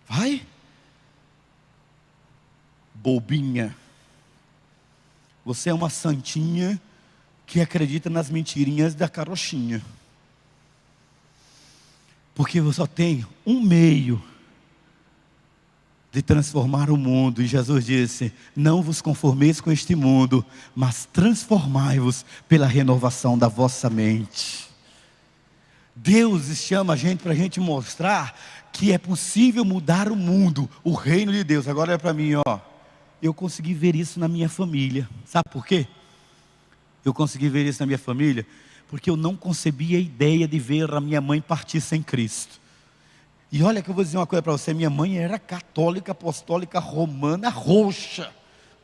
S1: Vai. Bobinha. Você é uma santinha que acredita nas mentirinhas da carochinha. Porque você só tem um meio de transformar o mundo. E Jesus disse: não vos conformeis com este mundo, mas transformai-vos pela renovação da vossa mente. Deus chama a gente para a gente mostrar que é possível mudar o mundo, o reino de Deus. Agora olha para mim, ó. Eu consegui ver isso na minha família. Sabe por quê? Eu consegui ver isso na minha família porque eu não concebia a ideia de ver a minha mãe partir sem Cristo. E olha que eu vou dizer uma coisa para você: minha mãe era católica, apostólica, romana, roxa.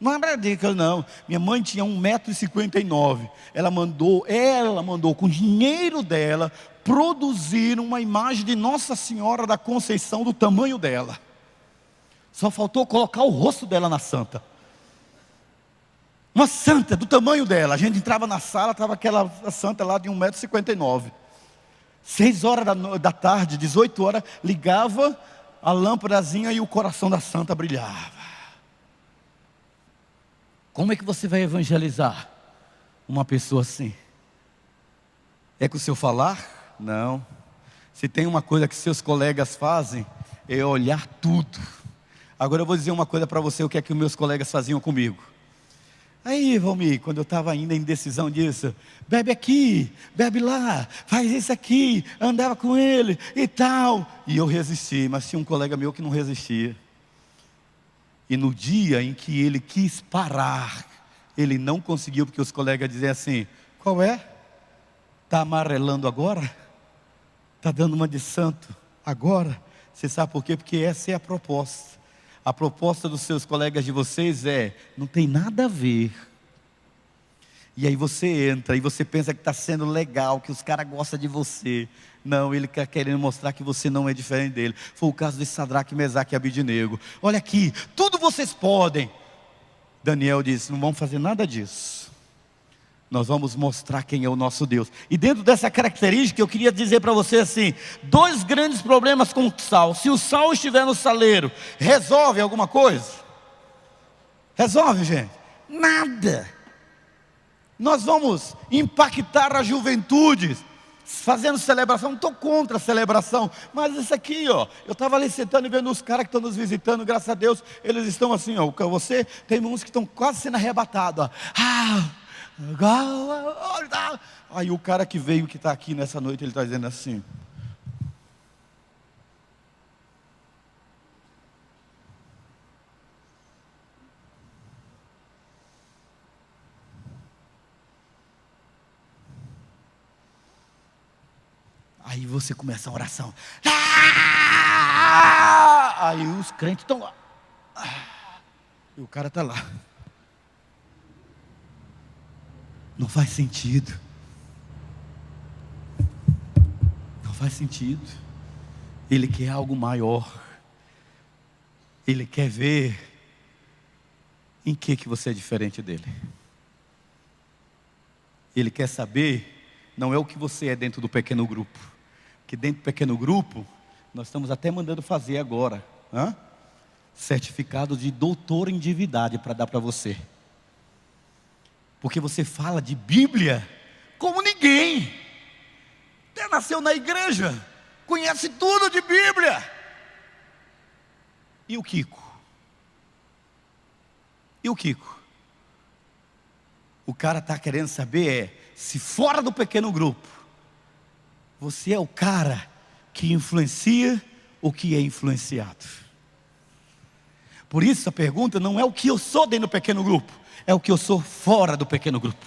S1: Não era dica não. Minha mãe tinha 1,59 m. Ela mandou com o dinheiro dela produzir uma imagem de Nossa Senhora da Conceição do tamanho dela. Só faltou colocar o rosto dela na santa. Uma santa do tamanho dela. A gente entrava na sala, estava aquela santa lá de 1,59 m. 6 horas da tarde, 18 horas, ligava a lâmpadazinha e o coração da santa brilhava. Como é que você vai evangelizar uma pessoa assim? É com o seu falar? Não. Se tem uma coisa que seus colegas fazem, é olhar tudo. Agora eu vou dizer uma coisa para você: o que é que os meus colegas faziam comigo. Aí, Valmir, quando eu estava ainda em decisão disso, bebe aqui, bebe lá, faz isso aqui, andava com ele e tal. E eu resisti, mas tinha um colega meu que não resistia. E no dia em que ele quis parar, ele não conseguiu, porque os colegas diziam assim: qual é? Está amarelando agora? Está dando uma de santo agora? Você sabe por quê? Porque essa é a proposta. A proposta dos seus colegas de vocês é: não tem nada a ver. E aí você entra e você pensa que está sendo legal, que os caras gostam de você. Não, ele está querendo mostrar que você não é diferente dele. Foi o caso de Sadraque, Mesaque e Abidnego. Olha aqui, tudo vocês podem. Daniel disse: não vamos fazer nada disso. Nós vamos mostrar quem é o nosso Deus. E dentro dessa característica, eu queria dizer para você assim: dois grandes problemas com o sal. Se o sal estiver no saleiro, resolve alguma coisa? Resolve, gente? Nada. Nós vamos impactar a juventude fazendo celebração. Não estou contra a celebração, mas isso aqui, ó, eu estava ali sentando e vendo os caras que estão nos visitando. Graças a Deus, eles estão assim, ó. Você tem uns que estão quase sendo arrebatados, ó. Aí o cara que veio, que está aqui nessa noite, ele está dizendo assim: aí você começa a oração. Aí os crentes estão lá. E o cara está lá. Não faz sentido. Não faz sentido. Ele quer algo maior. Ele quer ver em que você é diferente dele. Ele quer saber, não é o que você é dentro do pequeno grupo. Que dentro do pequeno grupo, nós estamos até mandando fazer agora, certificado de doutor em divindade para dar para você. Porque você fala de Bíblia como ninguém. Até nasceu na igreja, conhece tudo de Bíblia. E o Kiko? E o Kiko? O cara está querendo saber se fora do pequeno grupo, você é o cara que influencia ou que é influenciado. Por isso a pergunta não é o que eu sou dentro do pequeno grupo, é o que eu sou fora do pequeno grupo.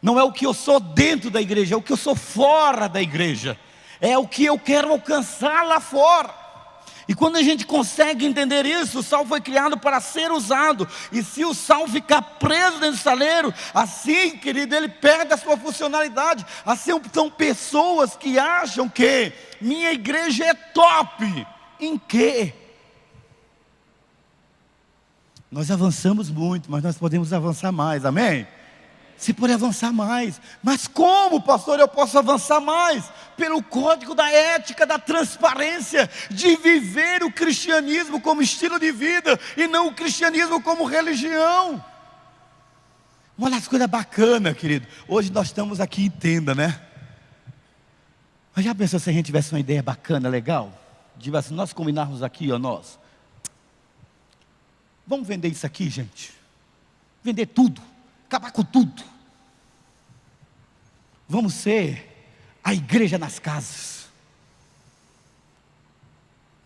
S1: Não é o que eu sou dentro da igreja, é o que eu sou fora da igreja. É o que eu quero alcançar lá fora. E quando a gente consegue entender isso, o sal foi criado para ser usado. E se o sal ficar preso dentro do saleiro, assim, querido, ele perde a sua funcionalidade. Assim são pessoas que acham que minha igreja é top. Em quê? Nós avançamos muito, mas nós podemos avançar mais, amém? Você pode avançar mais, mas como, pastor, eu posso avançar mais? Pelo código da ética, da transparência, de viver o cristianismo como estilo de vida, e não o cristianismo como religião. Olha as coisas bacanas, querido. Hoje nós estamos aqui em tenda, né? Mas já pensou se a gente tivesse uma ideia bacana, legal? Assim, nós combinarmos aqui, ó, nós. Vamos vender isso aqui, gente. Vender tudo. Acabar com tudo. Vamos ser a igreja nas casas.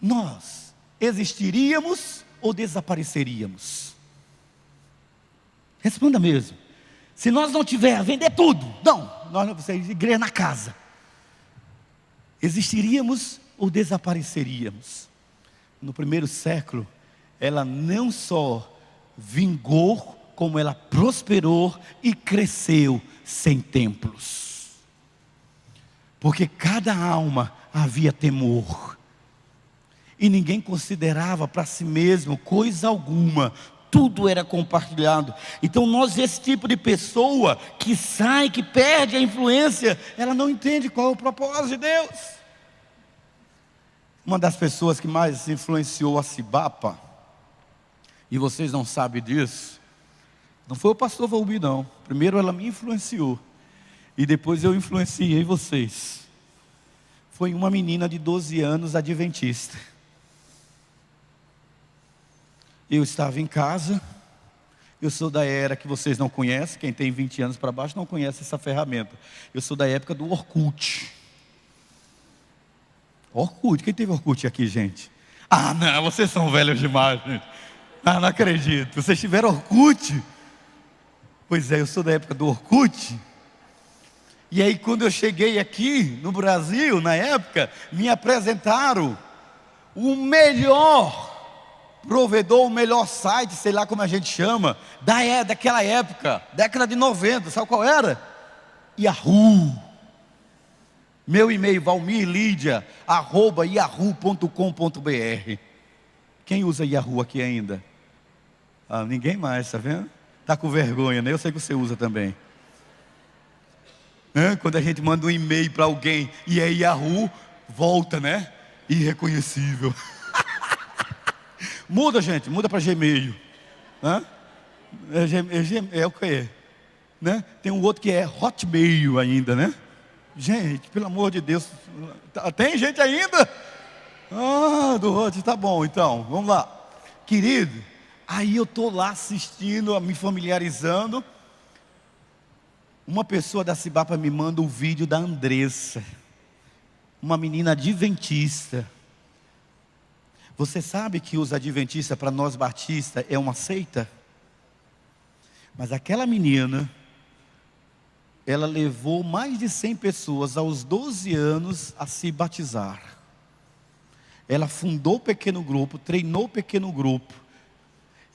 S1: Nós existiríamos ou desapareceríamos? Responda mesmo. Se nós não tiver a vender tudo, não, nós não vamos igreja na casa. Existiríamos ou desapareceríamos? No primeiro século, ela não só vingou, como ela prosperou e cresceu sem templos. Porque cada alma havia temor. E ninguém considerava para si mesmo coisa alguma. Tudo era compartilhado. Então nós, esse tipo de pessoa que sai, que perde a influência, ela não entende qual é o propósito de Deus. Uma das pessoas que mais influenciou a Cibapa, e vocês não sabem disso, não foi o pastor Valmir, não. Primeiro ela me influenciou, e depois eu influenciei vocês. Foi uma menina de 12 anos, adventista. Eu estava em casa, Eu sou da era que vocês não conhecem, quem tem 20 anos para baixo não conhece essa ferramenta. Eu sou da época do Orkut. Orkut, quem teve Orkut aqui, gente? Ah, não, vocês são velhos demais, gente. Ah, não acredito. Vocês tiveram Orkut? Pois é, eu sou da época do Orkut. E aí quando eu cheguei aqui no Brasil, na época, me apresentaram o melhor provedor, o melhor site, sei lá como a gente chama, daquela época, década de 90, sabe qual era? Yahoo. Meu e-mail, valmirlidia@yahoo.com.br. Quem usa Yahoo aqui ainda? Ah, ninguém mais, tá vendo? Tá com vergonha, né? Eu sei que você usa também. Quando a gente manda um e-mail para alguém e é Yahoo, volta, né? Irreconhecível. Muda, gente, muda para Gmail. É o que? Né? Tem um outro que é Hotmail ainda, né? Gente, pelo amor de Deus. Tem gente ainda? Ah, do Hot, tá bom então, vamos lá. Querido, aí eu estou lá assistindo, me familiarizando. Uma pessoa da Cibapa me manda um vídeo da Andressa, uma menina adventista. Você sabe que os adventistas, para nós batistas, é uma seita? Mas aquela menina, ela levou mais de 100 pessoas aos 12 anos a se batizar. Ela fundou o pequeno grupo, treinou o pequeno grupo.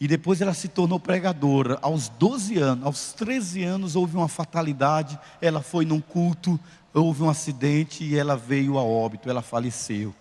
S1: E depois ela se tornou pregadora. Aos 12 anos, aos 13 anos houve uma fatalidade. Ela foi num culto, houve um acidente e ela veio a óbito, ela faleceu.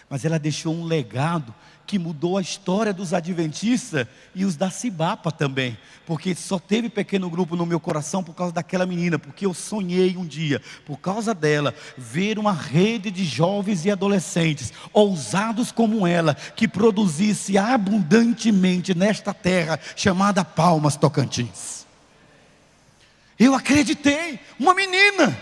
S1: Mas ela deixou um legado que mudou a história dos adventistas e os da Cibapa também. Porque só teve pequeno grupo no meu coração por causa daquela menina. Porque eu sonhei um dia, por causa dela, ver uma rede de jovens e adolescentes, ousados como ela, que produzisse abundantemente nesta terra, chamada Palmas Tocantins. Eu acreditei, uma menina.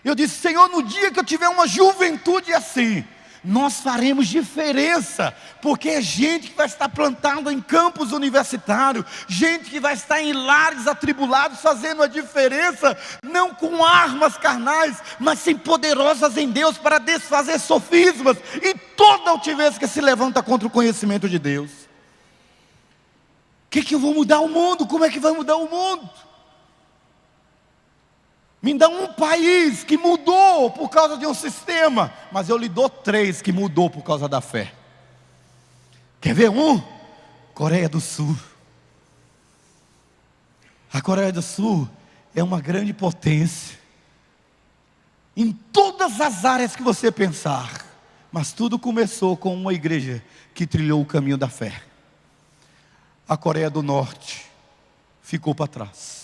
S1: Eu disse, Senhor, no dia que eu tiver uma juventude assim, nós faremos diferença, porque é gente que vai estar plantada em campos universitários, gente que vai estar em lares atribulados, fazendo a diferença, não com armas carnais, mas sim poderosas em Deus, para desfazer sofismas, e toda altivez que se levanta contra o conhecimento de Deus. O que eu vou mudar o mundo? Como é que vai mudar o mundo? Me dá um país que mudou por causa de um sistema, mas eu lhe dou 3 que mudou por causa da fé. Quer ver um? Coreia do Sul. A Coreia do Sul é uma grande potência em todas as áreas que você pensar, mas tudo começou com uma igreja que trilhou o caminho da fé. A Coreia do Norte ficou para trás.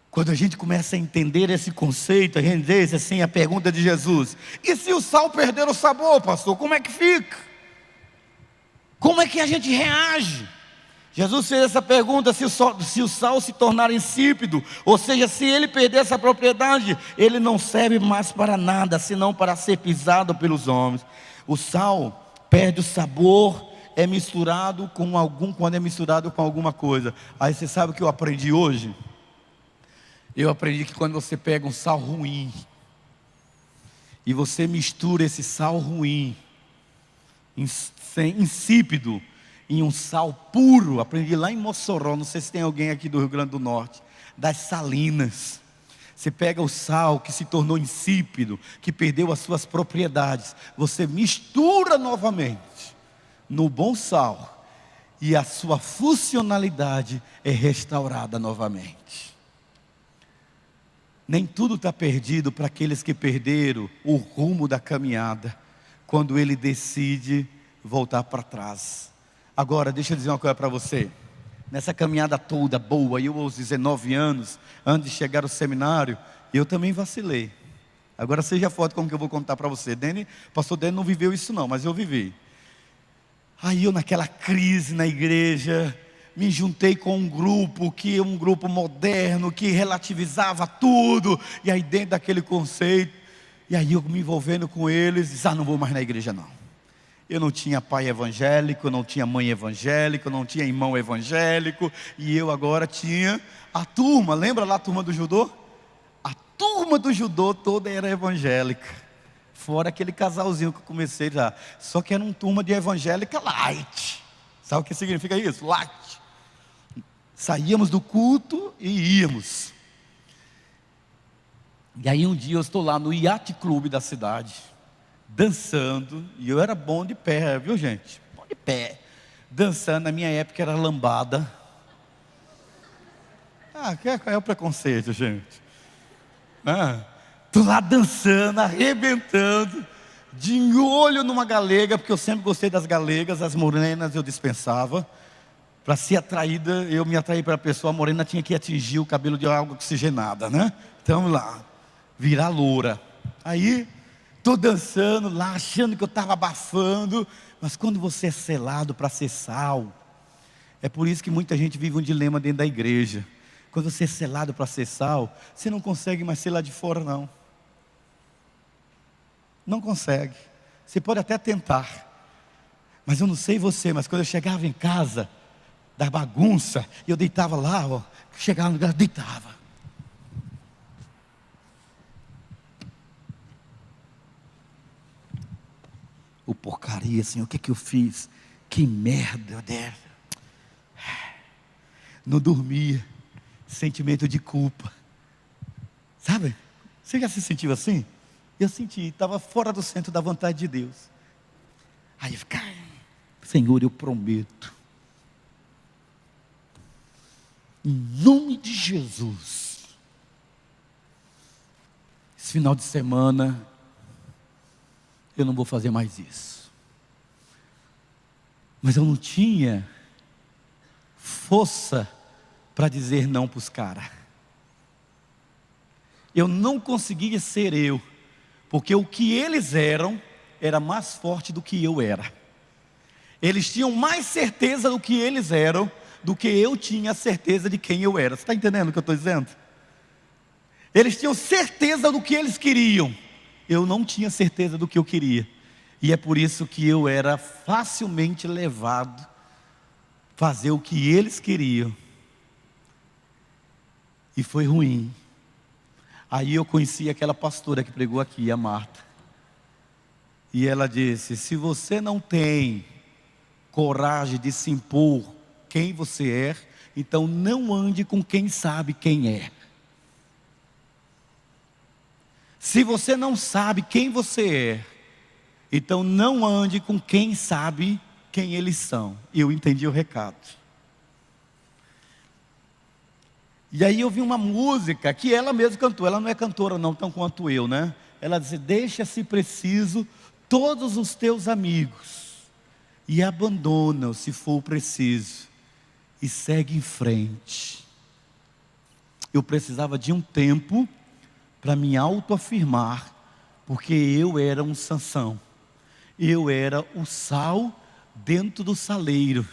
S1: Quando a gente começa a entender esse conceito, a gente diz assim, a pergunta de Jesus: e se o sal perder o sabor, pastor, como é que fica? Como é que a gente reage? Jesus fez essa pergunta, se o sal se tornar insípido, ou seja, se ele perder essa propriedade, ele não serve mais para nada, senão para ser pisado pelos homens. O sal perde o sabor, é misturado quando é misturado com alguma coisa. Aí você sabe o que eu aprendi hoje? Eu aprendi que quando você pega um sal ruim e você mistura esse sal ruim, insípido, em um sal puro, aprendi lá em Mossoró, não sei se tem alguém aqui do Rio Grande do Norte, das salinas. Você pega o sal que se tornou insípido, que perdeu as suas propriedades, você mistura novamente no bom sal, e a sua funcionalidade é restaurada novamente. Nem tudo está perdido para aqueles que perderam o rumo da caminhada, quando ele decide voltar para trás. Agora, deixa eu dizer uma coisa para você. Nessa caminhada toda boa, eu aos 19 anos, antes de chegar ao seminário, eu também vacilei. Agora seja forte como que eu vou contar para você. Pastor Dani não viveu isso não, mas eu vivi. Aí eu naquela crise na igreja, me juntei com um grupo moderno, que relativizava tudo, e aí dentro daquele conceito, e aí eu me envolvendo com eles, disse, não vou mais na igreja não. Eu não tinha pai evangélico, não tinha mãe evangélica, não tinha irmão evangélico, e eu agora tinha a turma. Lembra lá a turma do judô? A turma do judô toda era evangélica, fora aquele casalzinho que eu comecei já. Só que era uma turma de evangélica light. Sabe o que significa isso? Light. Saíamos do culto e íamos. E aí um dia eu estou lá no Yacht Clube da cidade, dançando, e eu era bom de pé, viu gente? Bom de pé. Dançando, na minha época era lambada. Qual é o preconceito, gente? Estou lá dançando, arrebentando, de olho numa galega, porque eu sempre gostei das galegas, as morenas eu dispensava. Para ser atraída, eu me atraí para a pessoa, a morena tinha que atingir o cabelo de água oxigenada, né? Então lá, virar loura. Aí, estou dançando lá, achando que eu estava abafando, mas quando você é selado para ser sal, é por isso que muita gente vive um dilema dentro da igreja. Quando você é selado para ser sal, você não consegue mais ser lá de fora, não. Não consegue. Você pode até tentar. Mas eu não sei você, mas quando eu chegava em casa, da bagunça, e eu deitava lá, ó, chegava no lugar, deitava. O porcaria, Senhor, o que é que eu fiz? Que merda eu dei. Não dormia. Sentimento de culpa. Sabe? Você já se sentiu assim? Eu senti, estava fora do centro da vontade de Deus. Aí eu fiquei, Senhor, eu prometo, em nome de Jesus, esse final de semana, eu não vou fazer mais isso. Mas eu não tinha força para dizer não para os caras. Eu não conseguia ser eu, porque o que eles eram, era mais forte do que eu era. Eles tinham mais certeza do que eles eram, do que eu tinha certeza de quem eu era. Você está entendendo o que eu estou dizendo? Eles tinham certeza do que eles queriam, eu não tinha certeza do que eu queria. E é por isso que eu era facilmente levado a fazer o que eles queriam. E foi ruim. Aí eu conheci aquela pastora que pregou aqui, a Marta. E ela disse, se você não tem coragem de se impor quem você é, então não ande com quem sabe quem é. Se você não sabe quem você é, então não ande com quem sabe quem eles são. E eu entendi o recado. E aí eu vi uma música que ela mesma cantou. Ela não é cantora não, tão quanto eu, né? Ela disse, deixa se preciso todos os teus amigos e abandona-os se for preciso e segue em frente. Eu precisava de um tempo para me autoafirmar, porque eu era um Sansão. Eu era o sal dentro do saleiro.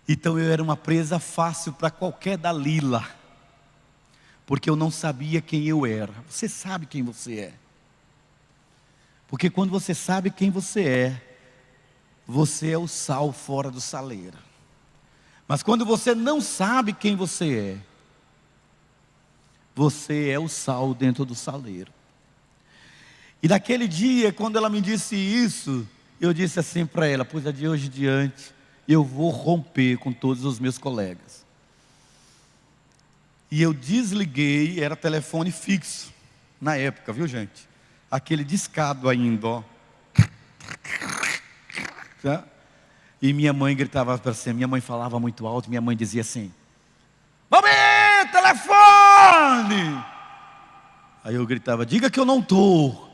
S1: Então eu era uma presa fácil para qualquer Dalila, porque eu não sabia quem eu era. Você sabe quem você é, porque quando você sabe quem você é o sal fora do saleiro. Mas quando você não sabe quem você é o sal dentro do saleiro. E naquele dia, quando ela me disse isso, eu disse assim para ela, pois é de hoje em diante, eu vou romper com todos os meus colegas. E eu desliguei, era telefone fixo, na época, viu gente? Aquele discado ainda, ó. Tá? E minha mãe gritava para cima, minha mãe falava muito alto, minha mãe dizia assim, mami, telefone! Aí eu gritava, diga que eu não estou.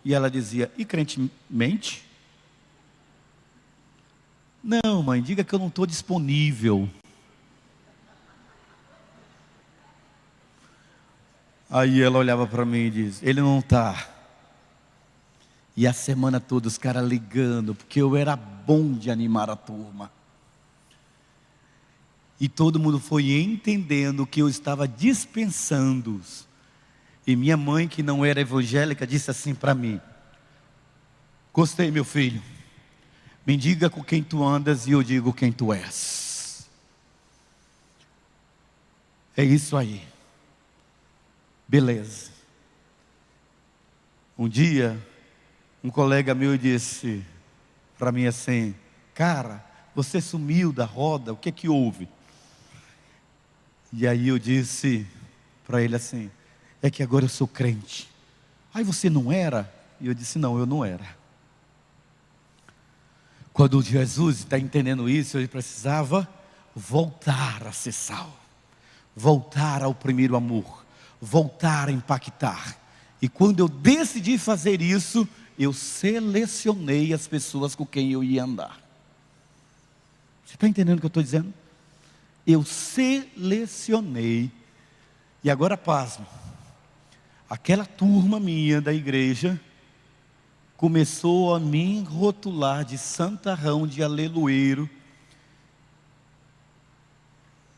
S1: E ela dizia, e crente mente? Não, mãe, diga que eu não estou disponível. Aí ela olhava para mim e dizia, ele não está. E a semana toda os caras ligando, porque eu era bom de animar a turma. E todo mundo foi entendendo que eu estava dispensando-os. E minha mãe, que não era evangélica, disse assim para mim, gostei meu filho, Me diga com quem tu andas e eu digo quem tu és. É isso aí. Beleza. Um dia, um colega meu disse para mim assim: cara, você sumiu da roda, o que é que houve? E aí eu disse para ele assim: é que agora eu sou crente. Aí você não era? E eu disse: não, eu não era. Quando Jesus está entendendo isso, ele precisava voltar a ser sal, voltar ao primeiro amor, voltar a impactar. E quando eu decidi fazer isso, eu selecionei as pessoas com quem eu ia andar. Você está entendendo o que eu estou dizendo? Eu selecionei. E agora pasme, aquela turma minha da igreja começou a me rotular de santarrão, de alelueiro.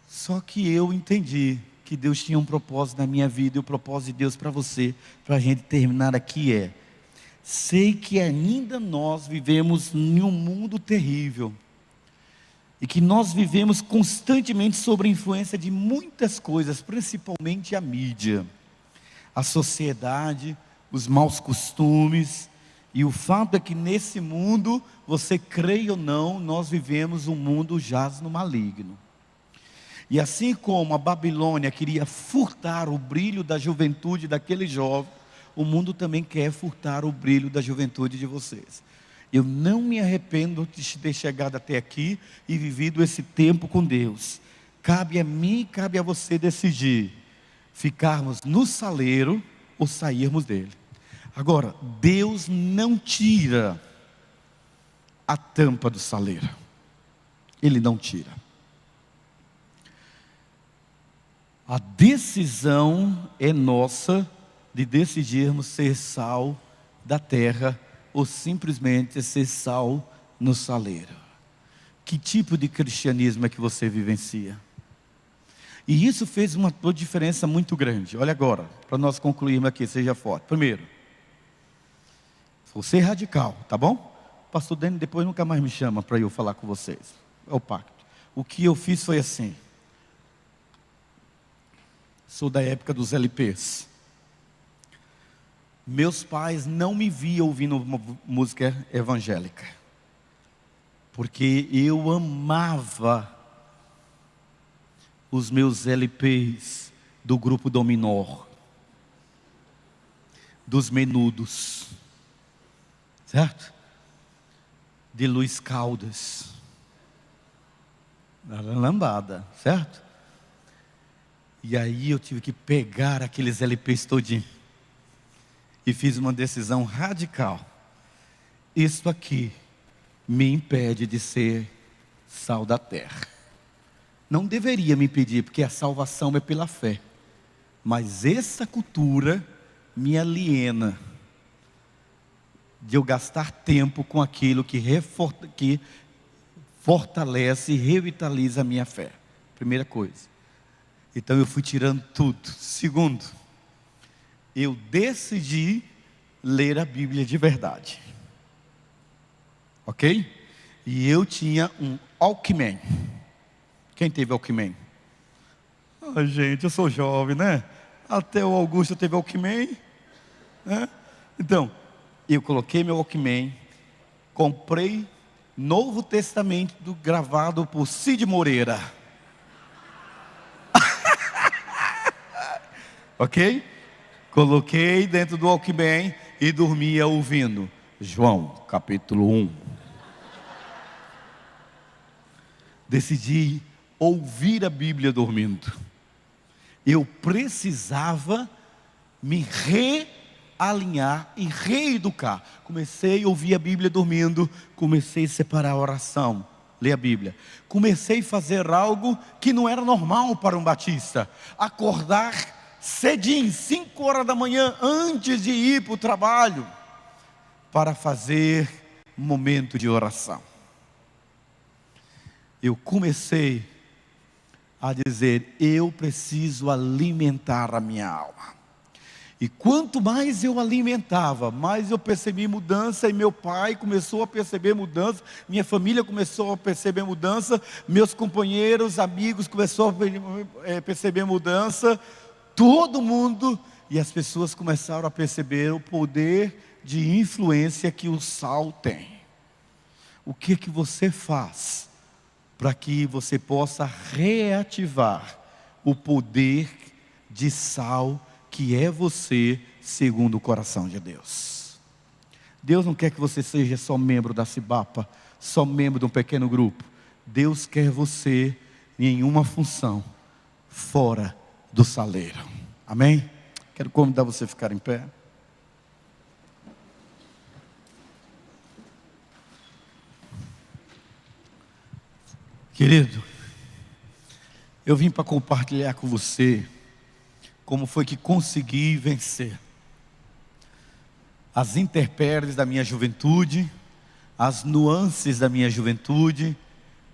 S1: Só que eu entendi que Deus tinha um propósito na minha vida, e o propósito de Deus para você, para a gente terminar aqui é: sei que ainda nós vivemos em um mundo terrível, e que nós vivemos constantemente sob a influência de muitas coisas, principalmente a mídia, a sociedade, os maus costumes. E o fato é que nesse mundo, você creia ou não, nós vivemos um mundo jaz no maligno. E assim como a Babilônia queria furtar o brilho da juventude daquele jovem, o mundo também quer furtar o brilho da juventude de vocês. Eu não me arrependo de ter chegado até aqui e vivido esse tempo com Deus. Cabe a mim, cabe a você decidir: ficarmos no saleiro ou sairmos dele. Agora, Deus não tira a tampa do saleiro. Ele não tira. A decisão é nossa de decidirmos ser sal da terra ou simplesmente ser sal no saleiro. Que tipo de cristianismo é que você vivencia? E isso fez uma diferença muito grande. Olha agora, para nós concluirmos aqui, seja forte. Primeiro, vou ser radical, tá bom? Pastor Dani depois nunca mais me chama para eu falar com vocês. É o pacto. O que eu fiz foi assim. Sou da época dos LPs. Meus pais não me viam ouvindo música evangélica, porque eu amava os meus LPs do grupo Dominó, dos Menudos, certo? De Luiz Caldas, da Lambada, certo? E aí eu tive que pegar aqueles LPs todinho e fiz uma decisão radical. Isso aqui me impede de ser sal da terra. Não deveria me impedir, porque a salvação é pela fé. Mas essa cultura me aliena de eu gastar tempo com aquilo que fortalece e revitaliza a minha fé. Primeira coisa. Então eu fui tirando tudo. Segundo, eu decidi ler a Bíblia de verdade. Ok? E eu tinha um Walkman. Quem teve Walkman? Ah, gente, eu sou jovem, né? Até o Augusto teve Walkman, né? Então, eu coloquei meu Walkman, comprei Novo Testamento gravado por Cid Moreira. Ok? Coloquei dentro do Walkman e dormia ouvindo João, capítulo 1. Decidi ouvir a Bíblia dormindo. Eu precisava me realinhar e reeducar. Comecei a ouvir a Bíblia dormindo, comecei a separar a oração, ler a Bíblia. Comecei a fazer algo que não era normal para um batista: acordar cedinho, 5 horas da manhã, antes de ir para o trabalho, para fazer um momento de oração. Eu comecei a dizer: eu preciso alimentar a minha alma. E quanto mais eu alimentava, mais eu percebi mudança, e meu pai começou a perceber mudança, minha família começou a perceber mudança, meus companheiros, amigos começaram a perceber mudança, todo mundo, e as pessoas começaram a perceber o poder de influência que o sal tem. O que você faz para que você possa reativar o poder de sal que é você, segundo o coração de Deus? Deus não quer que você seja só membro da Cibapa, só membro de um pequeno grupo. Deus quer você em uma função fora do saleiro. Amém? Quero convidar você a ficar em pé. Querido, eu vim para compartilhar com você como foi que consegui vencer as intempéries da minha juventude, as nuances da minha juventude,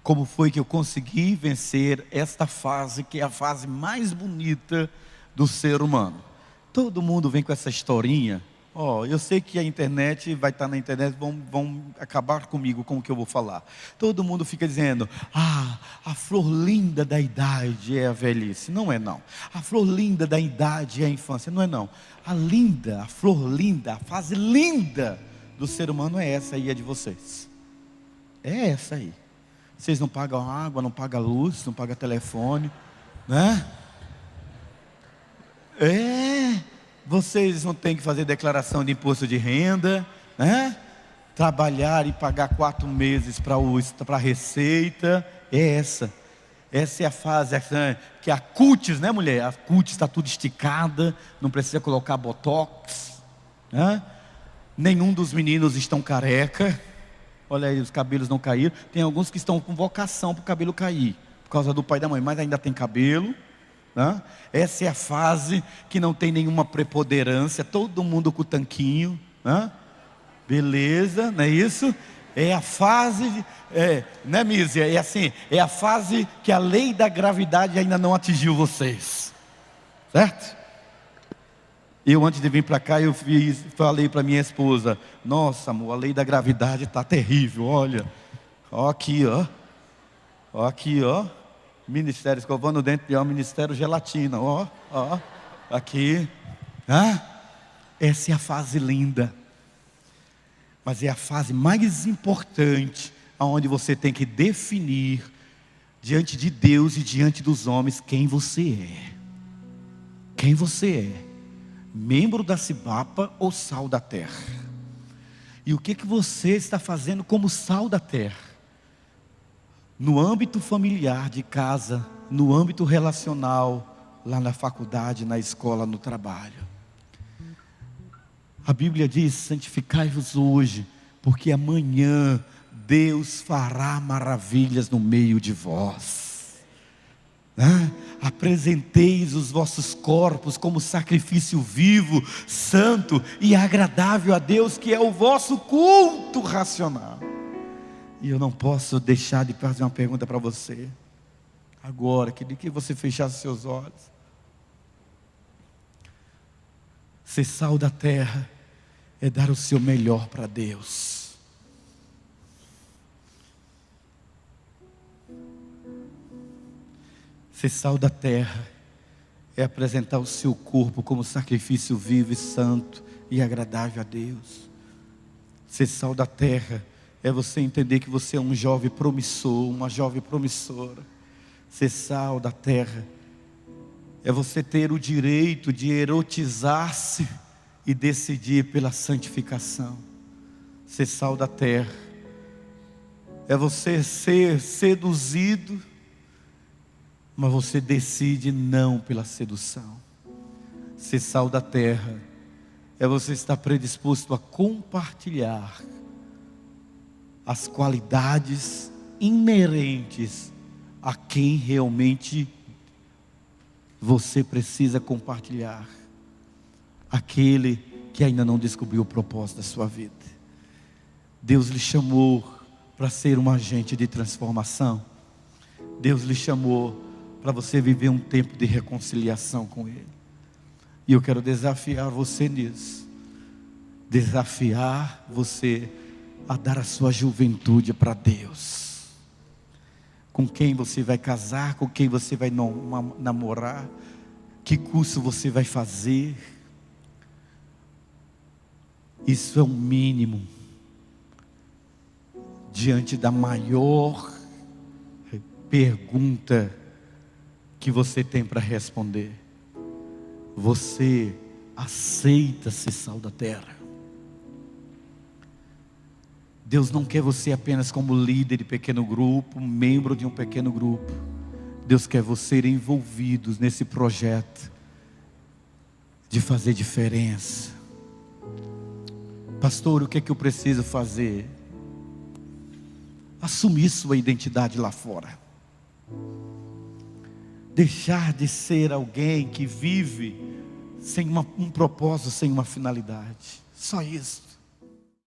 S1: como foi que eu consegui vencer esta fase, que é a fase mais bonita do ser humano. Todo mundo vem com essa historinha. Eu sei que a internet vai estar na internet, vão acabar comigo com o que eu vou falar. Todo mundo fica dizendo: a flor linda da idade é a velhice. Não é não. A flor linda da idade é a infância. Não é não. A flor linda, a fase linda do ser humano é essa aí, é de vocês. É essa aí. Vocês não pagam água, não pagam luz, não pagam telefone, né? Vocês não têm que fazer declaração de imposto de renda, né? Trabalhar e pagar 4 meses para a receita. Essa é a fase que a cutis, né, mulher? A cutis está tudo esticada, não precisa colocar botox, né? Nenhum dos meninos estão careca. Olha aí, os cabelos não caíram. Tem alguns que estão com vocação para o cabelo cair, por causa do pai e da mãe, mas ainda tem cabelo. Essa é a fase que não tem nenhuma preponderância, todo mundo com o tanquinho, beleza, não é isso? É a fase, né, Mísia? É assim, é a fase que a lei da gravidade ainda não atingiu vocês, certo? Eu, antes de vir para cá, falei para minha esposa: nossa, amor, a lei da gravidade está terrível. Olha, aqui, Ministério escovando o dente, Ministério gelatina, aqui. Essa é a fase linda, mas é a fase mais importante, onde você tem que definir diante de Deus e diante dos homens quem você é. Quem você é? Membro da Cibapa ou sal da terra? E o que você está fazendo como sal da terra? No âmbito familiar, de casa, no âmbito relacional, lá na faculdade, na escola, no trabalho. A Bíblia diz: santificai-vos hoje, porque amanhã Deus fará maravilhas no meio de vós. Apresenteis os vossos corpos como sacrifício vivo, santo e agradável a Deus, que é o vosso culto racional. E eu não posso deixar de fazer uma pergunta para você agora, queria que você fechasse seus olhos. Ser sal da terra é dar o seu melhor para Deus. Ser sal da terra é apresentar o seu corpo como sacrifício vivo e santo e agradável a Deus. Ser sal da terra é você entender que você é um jovem promissor, uma jovem promissora. Ser sal da terra é você ter o direito de erotizar-se e decidir pela santificação. Ser sal da terra é você ser seduzido, mas você decide não pela sedução. Ser sal da terra é você estar predisposto a compartilhar as qualidades inerentes a quem realmente você precisa compartilhar. Aquele que ainda não descobriu o propósito da sua vida. Deus lhe chamou para ser um agente de transformação. Deus lhe chamou para você viver um tempo de reconciliação com Ele. E eu quero desafiar você nisso. Desafiar você a dar a sua juventude para Deus. Com quem você vai casar, com quem você vai namorar, que curso você vai fazer. Isso é o mínimo diante da maior pergunta que você tem para responder. Você aceita ser sal da terra? Deus não quer você apenas como líder de pequeno grupo, membro de um pequeno grupo. Deus quer você envolvido nesse projeto de fazer diferença. Pastor, o que é que eu preciso fazer? Assumir sua identidade lá fora. Deixar de ser alguém que vive sem um propósito, sem uma finalidade. Só isso.